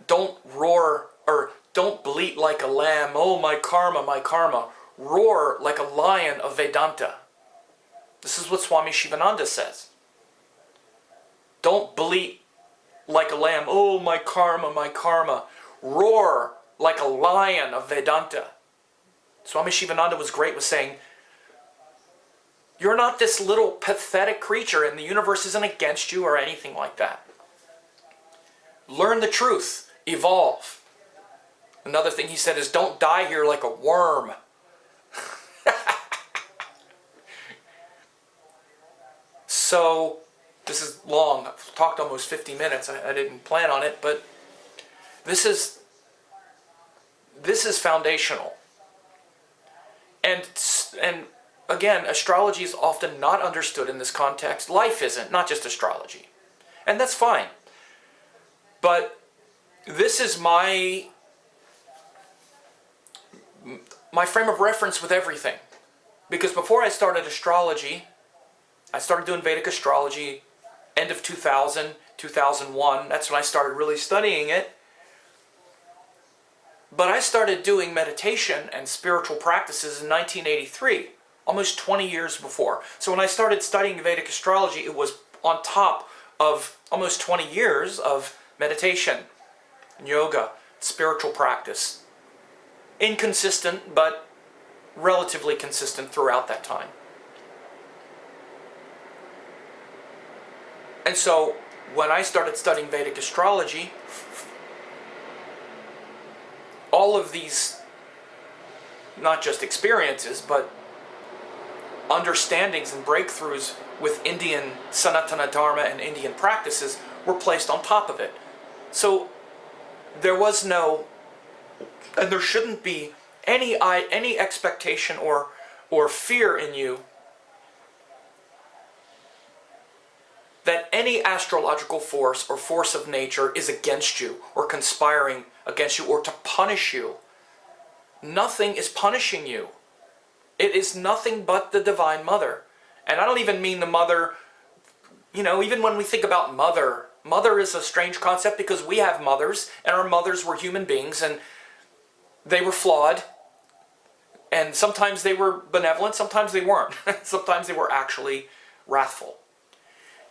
Speaker 1: don't roar or don't bleat like a lamb, oh my karma, roar like a lion of Vedanta. This is what Swami Sivananda says. Don't bleat like a lamb, oh my karma, roar like a lion of Vedanta. Swami Sivananda was great with saying, you're not this little pathetic creature and the universe isn't against you or anything like that. Learn the truth. Evolve. Another thing he said is, don't die here like a worm. So, this is long. I've talked almost 50 minutes. I didn't plan on it, but this is foundational. And again, astrology is often not understood in this context. Life isn't, not just astrology. And that's fine. But this is my frame of reference with everything. Because before I started astrology, I started doing Vedic astrology end of 2000, 2001. That's when I started really studying it. But I started doing meditation and spiritual practices in 1983, almost 20 years before. So when I started studying Vedic astrology, it was on top of almost 20 years of meditation, yoga, spiritual practice. Inconsistent, but relatively consistent throughout that time. And so when I started studying Vedic astrology, all of these, not just experiences, but understandings and breakthroughs with Indian Sanatana Dharma and Indian practices were placed on top of it. So there was no, and there shouldn't be any expectation or fear in you that any astrological force or force of nature is against you or conspiring against you or to punish you. Nothing is punishing you. It is nothing but the Divine Mother. And I don't even mean the mother, even when we think about mother, mother is a strange concept because we have mothers and our mothers were human beings and they were flawed. And sometimes they were benevolent, sometimes they weren't. Sometimes they were actually wrathful.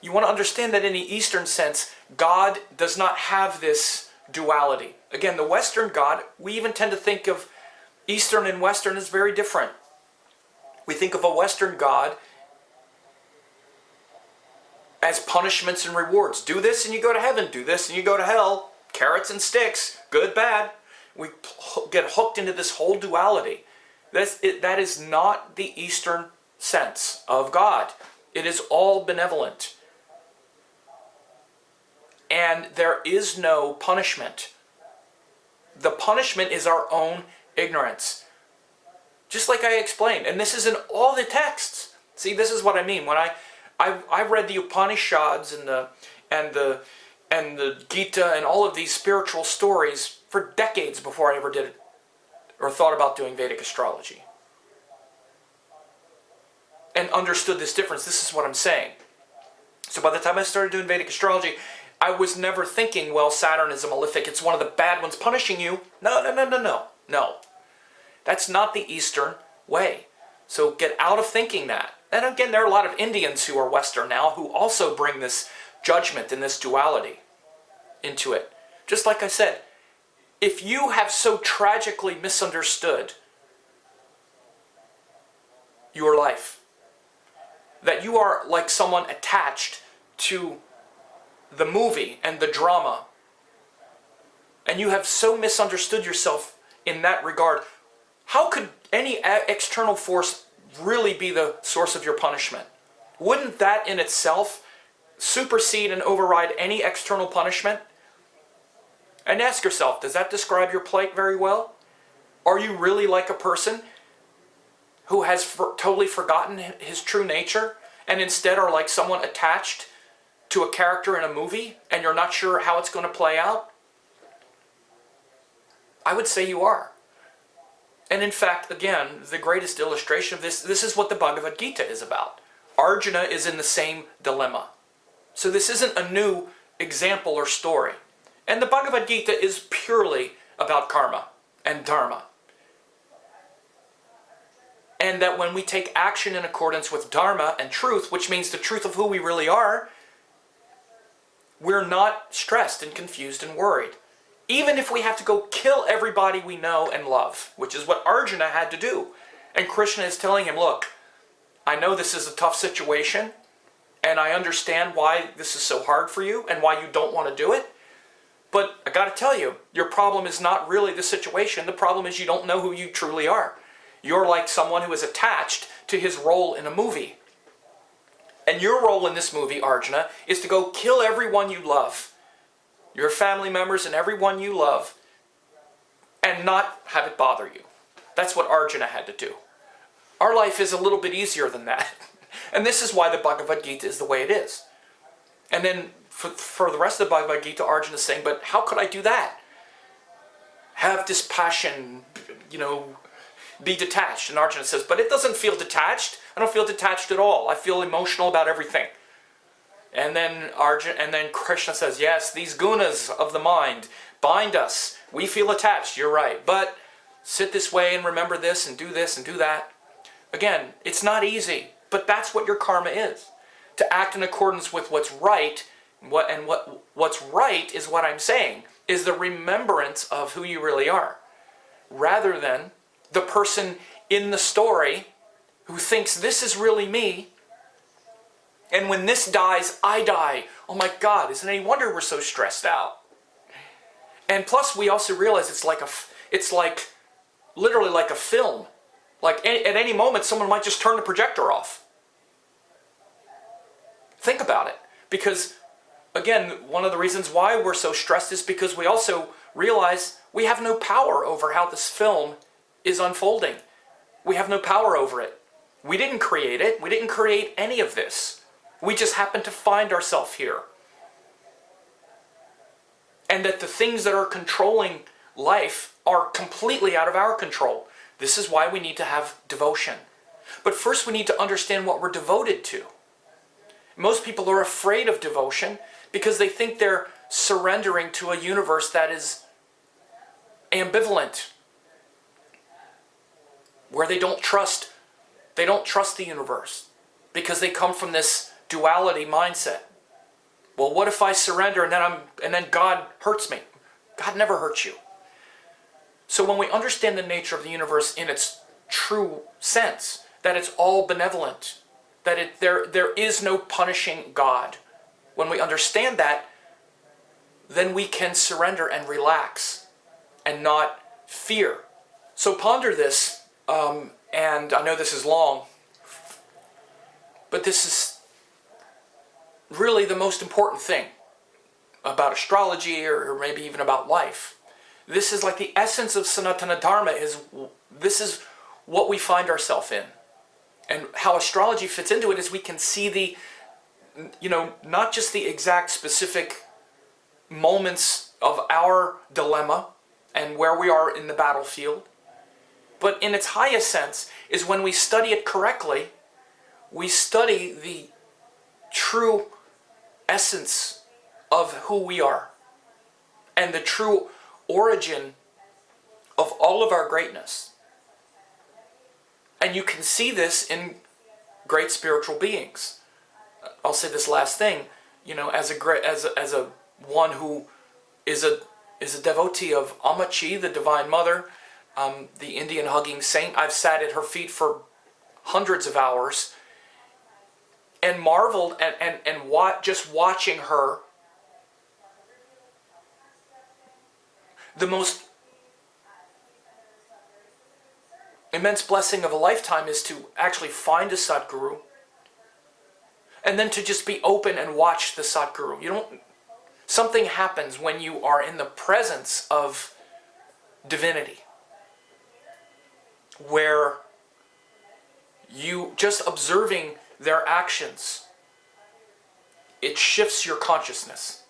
Speaker 1: You want to understand that in the Eastern sense, God does not have this duality. Again, the Western God, we even tend to think of Eastern and Western as very different. We think of a Western God as punishments and rewards. Do this and you go to heaven. Do this and you go to hell. Carrots and sticks. Good, bad. We get hooked into this whole duality. That is not the Eastern sense of God. It is all benevolent. And there is no punishment. The punishment is our own ignorance. Just like I explained. And this is in all the texts. See, this is what I mean. When I read the Upanishads and the Gita and all of these spiritual stories for decades before I ever did it or thought about doing Vedic astrology. And understood this difference. This is what I'm saying. So by the time I started doing Vedic astrology, I was never thinking, well, Saturn is a malefic. It's one of the bad ones punishing you. No. That's not the Eastern way. So get out of thinking that. And again, there are a lot of Indians who are Western now who also bring this judgment and this duality into it. Just like I said, if you have so tragically misunderstood your life, that you are like someone attached to the movie and the drama, and you have so misunderstood yourself in that regard, how could any external force really be the source of your punishment? Wouldn't that in itself supersede and override any external punishment? And ask yourself, does that describe your plight very well? Are you really like a person who has totally forgotten his true nature and instead are like someone attached to a character in a movie and you're not sure how it's going to play out? I would say you are. And in fact, again, the greatest illustration of this is what the Bhagavad Gita is about. Arjuna is in the same dilemma. So this isn't a new example or story. And the Bhagavad Gita is purely about karma and dharma. And that when we take action in accordance with dharma and truth, which means the truth of who we really are, we're not stressed and confused and worried. Even if we have to go kill everybody we know and love, which is what Arjuna had to do. And Krishna is telling him, look, I know this is a tough situation, and I understand why this is so hard for you and why you don't want to do it. But I got to tell you, your problem is not really the situation. The problem is you don't know who you truly are. You're like someone who is attached to his role in a movie. And your role in this movie, Arjuna, is to go kill everyone you love, your family members and everyone you love, and not have it bother you. That's what Arjuna had to do. Our life is a little bit easier than that. And this is why the Bhagavad Gita is the way it is. And then for the rest of the Bhagavad Gita, Arjuna is saying, but how could I do that? Have dispassion, be detached. And Arjuna says, but it doesn't feel detached. I don't feel detached at all. I feel emotional about everything. And then Krishna says, yes, these gunas of the mind bind us. We feel attached, you're right. But sit this way and remember this and do that. Again, it's not easy, but that's what your karma is. To act in accordance with what's right, what's right is what I'm saying, is the remembrance of who you really are. Rather than the person in the story who thinks this is really me, and when this dies, I die. Oh my God, isn't it any wonder we're so stressed out? And plus we also realize it's like literally like a film. Like at any moment someone might just turn the projector off. Think about it. Because again, one of the reasons why we're so stressed is because we also realize we have no power over how this film is unfolding. We have no power over it. We didn't create it. We didn't create any of this. We just happen to find ourselves here. And that the things that are controlling life are completely out of our control. This is why we need to have devotion. But first we need to understand what we're devoted to. Most people are afraid of devotion because they think they're surrendering to a universe that is ambivalent, where they don't trust the universe because they come from this duality mindset. Well, what if I surrender and then God hurts me? God never hurts you. So when we understand the nature of the universe in its true sense, that it's all benevolent, that there is no punishing God, when we understand that, then we can surrender and relax and not fear. So ponder this, and I know this is long, but this is really the most important thing about astrology or maybe even about life. This is like the essence of Sanatana Dharma. This is what we find ourselves in. And how astrology fits into it is we can see not just the exact specific moments of our dilemma and where we are in the battlefield, but in its highest sense is when we study it correctly, we study the true essence of who we are and the true origin of all of our greatness. And you can see this in great spiritual beings. I'll say this last thing, as a one who is a devotee of Amma, the Divine Mother, the Indian hugging saint. I've sat at her feet for hundreds of hours and marveled and just watching her. The most immense blessing of a lifetime is to actually find a Sadhguru and then to just be open and watch the Sadhguru. Something happens when you are in the presence of divinity, where you just observing their actions, it shifts your consciousness.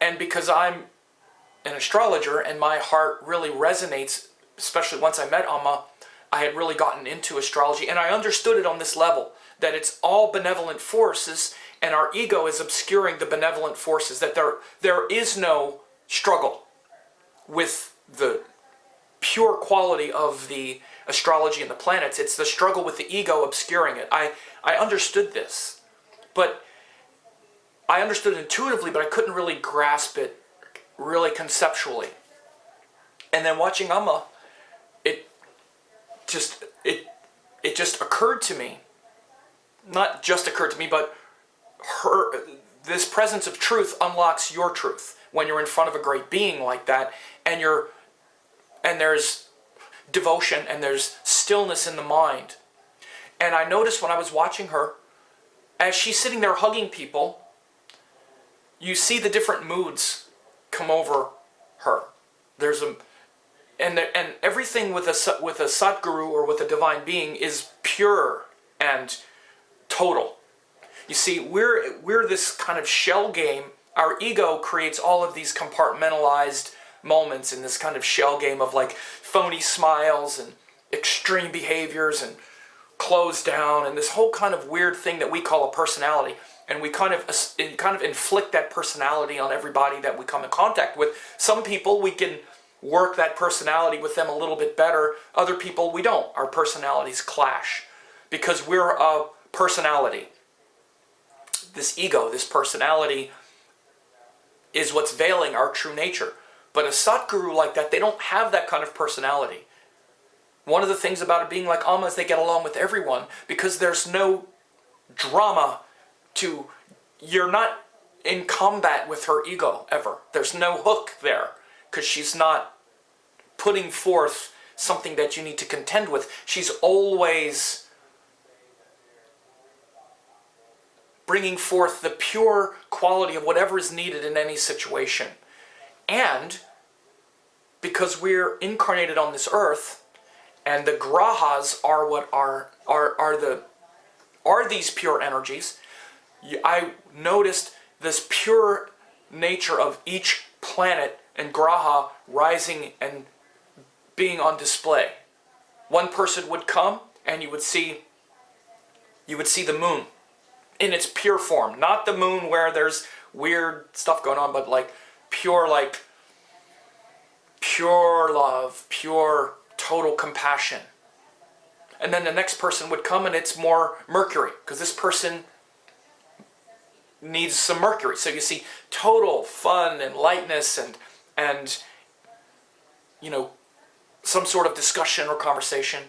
Speaker 1: And because I'm an astrologer and my heart really resonates, especially once I met Amma, I had really gotten into astrology and I understood it on this level, that it's all benevolent forces and our ego is obscuring the benevolent forces, that there is no struggle with the pure quality of the astrology and the planets. It's the struggle with the ego obscuring it. I understood this, but I understood it intuitively, but I couldn't really grasp it really conceptually. And then watching Amma, it just occurred to me, not just occurred to me, but this presence of truth unlocks your truth when you're in front of a great being like that, and there's devotion and there's stillness in the mind. And I noticed when I was watching her, as she's sitting there hugging people, you see the different moods come over her. And everything with a Sadhguru or with a divine being is pure and total. You see, we're this kind of shell game. Our ego creates all of these compartmentalized moments in this kind of shell game of like phony smiles and extreme behaviors and closed down and this whole kind of weird thing that we call a personality. And we kind of inflict that personality on everybody that we come in contact with. Some people, we can work that personality with them a little bit better. Other people, we don't. Our personalities clash because we're a personality. This ego, this personality is what's veiling our true nature. But a Sadhguru like that, they don't have that kind of personality. One of the things about a being like Amma is they get along with everyone because there's no drama you're not in combat with her ego ever. There's no hook there because she's not putting forth something that you need to contend with. She's always bringing forth the pure quality of whatever is needed in any situation. And because we're incarnated on this earth, and the grahas are what are these pure energies, I noticed this pure nature of each planet and graha rising and being on display. One person would come and you would see the moon in its pure form, not the moon where there's weird stuff going on, but like pure love, pure total compassion. And then the next person would come and it's more Mercury, because this person needs some Mercury. So you see total fun and lightness and some sort of discussion or conversation.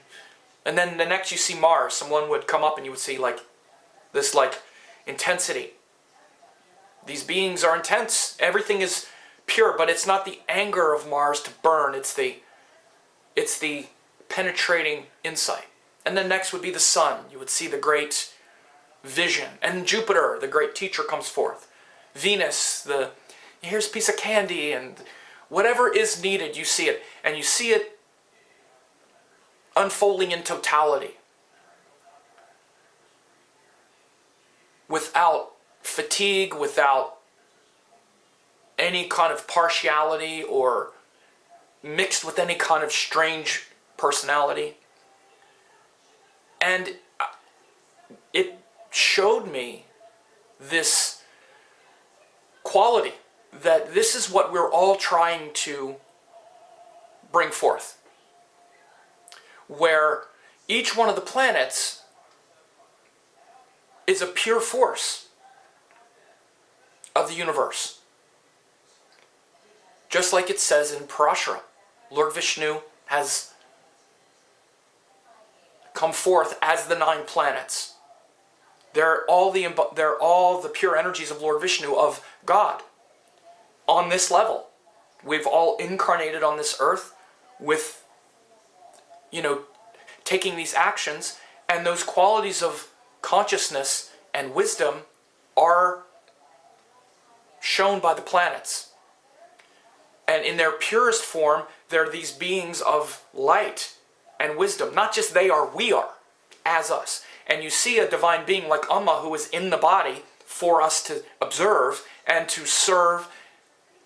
Speaker 1: And then the next you see Mars. Someone would come up and you would see this intensity. These beings are intense. Everything is pure, but it's not the anger of Mars to burn. It's the penetrating insight. And then next would be the Sun. You would see the great vision. And Jupiter, the great teacher, comes forth. Venus, here's a piece of candy, and whatever is needed, you see it. And you see it unfolding in totality. Without fatigue, without any kind of partiality or mixed with any kind of strange personality. And it showed me this quality, that this is what we're all trying to bring forth. Where each one of the planets is a pure force of the universe. Just like it says in Parashara, Lord Vishnu has come forth as the 9 planets. They're all the pure energies of Lord Vishnu, of God, on this level. We've all incarnated on this earth with, taking these actions, and those qualities of consciousness and wisdom are shown by the planets. And in their purest form, they're these beings of light and wisdom. Not just they are, we are, as us. And you see a divine being like Amma who is in the body for us to observe and to serve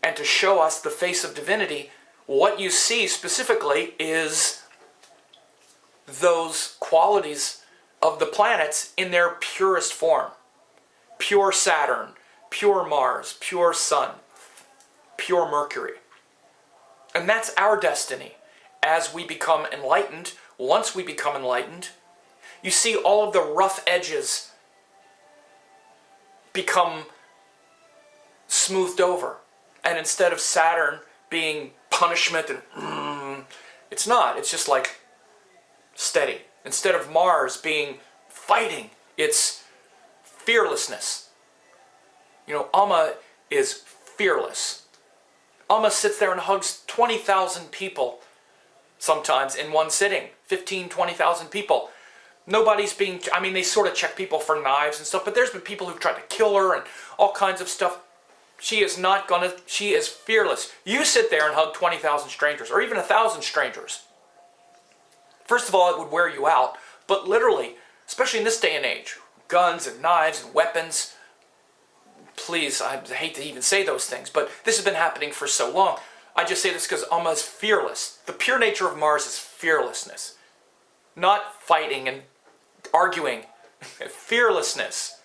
Speaker 1: and to show us the face of divinity. What you see specifically is those qualities of the planets in their purest form. Pure Saturn, pure Mars, pure Sun, pure Mercury. And that's our destiny as we become enlightened. Once we become enlightened, you see all of the rough edges become smoothed over. And instead of Saturn being punishment and it's not. It's just like steady. Instead of Mars being fighting, it's fearlessness. You know, Amma is fearless. Amma sits there and hugs 20,000 people sometimes in one sitting. 15, 20,000 people. Nobody's being, I mean, they sort of check people for knives and stuff, but there's been people who've tried to kill her and all kinds of stuff. She is not gonna, she is fearless. You sit there and hug 20,000 strangers, or even 1,000 strangers. First of all, it would wear you out, but literally, especially in this day and age, guns and knives and weapons, please, I hate to even say those things, but this has been happening for so long. I just say this because Amma is fearless. The pure nature of Mars is fearlessness. Not fighting and arguing. Fearlessness.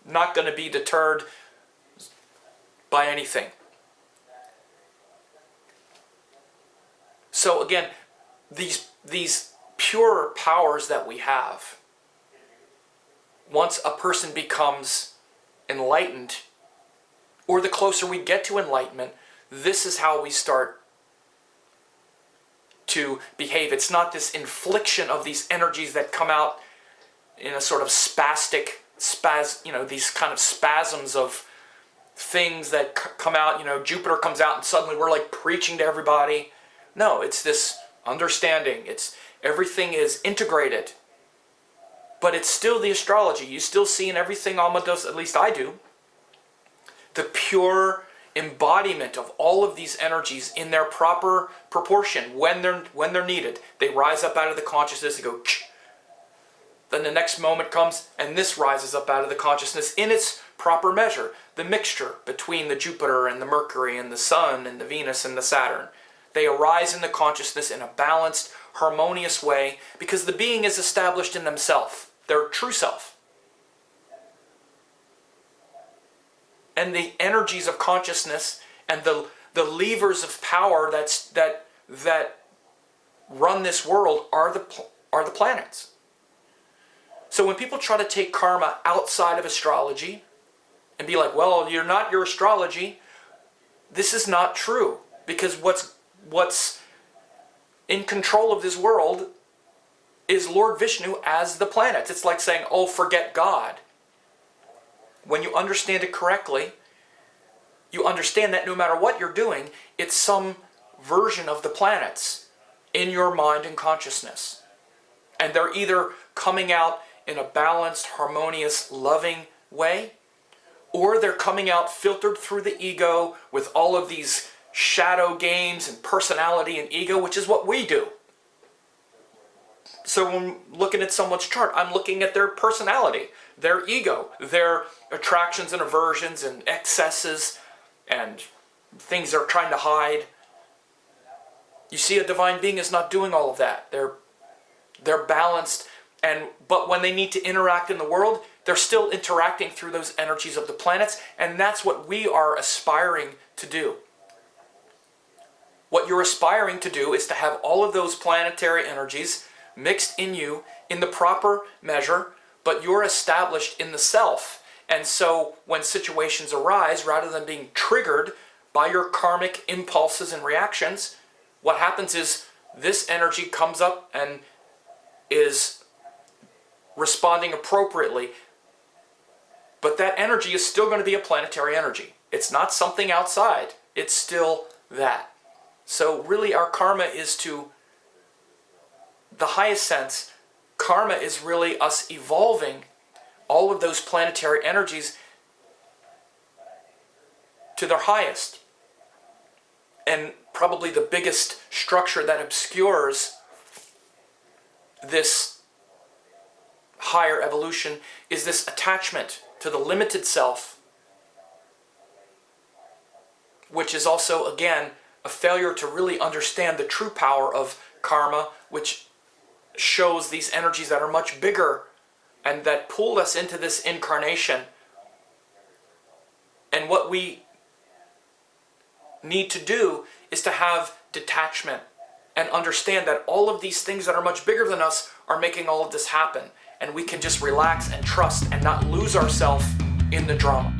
Speaker 1: Not going to be deterred by anything. So again, these pure powers that we have, once a person becomes enlightened, or the closer we get to enlightenment, this is how we start to behave. It's not this infliction of these energies that come out in a sort of spastic, these kind of spasms of things that come out, Jupiter comes out and suddenly we're like preaching to everybody. No, it's this understanding. It's everything is integrated. But it's still the astrology. You still see in everything Amma does, at least I do, the pure embodiment of all of these energies in their proper proportion when they're needed. They rise up out of the consciousness, they go, then the next moment comes and this rises up out of the consciousness in its proper measure. The mixture between the Jupiter and the Mercury and the Sun and the Venus and the Saturn. They arise in the consciousness in a balanced, harmonious way because the being is established in themselves, their true self. And the energies of consciousness and the levers of power that run this world are the planets. So when people try to take karma outside of astrology and be like, well, you're not your astrology, this is not true. Because what's in control of this world is Lord Vishnu as the planets. It's like saying, oh, forget God. When you understand it correctly, you understand that no matter what you're doing, it's some version of the planets in your mind and consciousness. And they're either coming out in a balanced, harmonious, loving way, or they're coming out filtered through the ego with all of these shadow games and personality and ego, which is what we do. So when looking at someone's chart, I'm looking at their personality, their ego, their attractions and aversions and excesses and things they're trying to hide. You see, a divine being is not doing all of that. They're balanced, but when they need to interact in the world, they're still interacting through those energies of the planets, and that's what we are aspiring to do. What you're aspiring to do is to have all of those planetary energies mixed in you in the proper measure, but you're established in the self. And so when situations arise, rather than being triggered by your karmic impulses and reactions, what happens is this energy comes up and is responding appropriately. But that energy is still going to be a planetary energy. It's not something outside. It's still that. So really our karma is to the highest sense, karma is really us evolving all of those planetary energies to their highest. And probably the biggest structure that obscures this higher evolution is this attachment to the limited self, which is also, again, a failure to really understand the true power of karma, which shows these energies that are much bigger and that pulled us into this incarnation. And what we need to do is to have detachment and understand that all of these things that are much bigger than us are making all of this happen. And we can just relax and trust and not lose ourselves in the drama.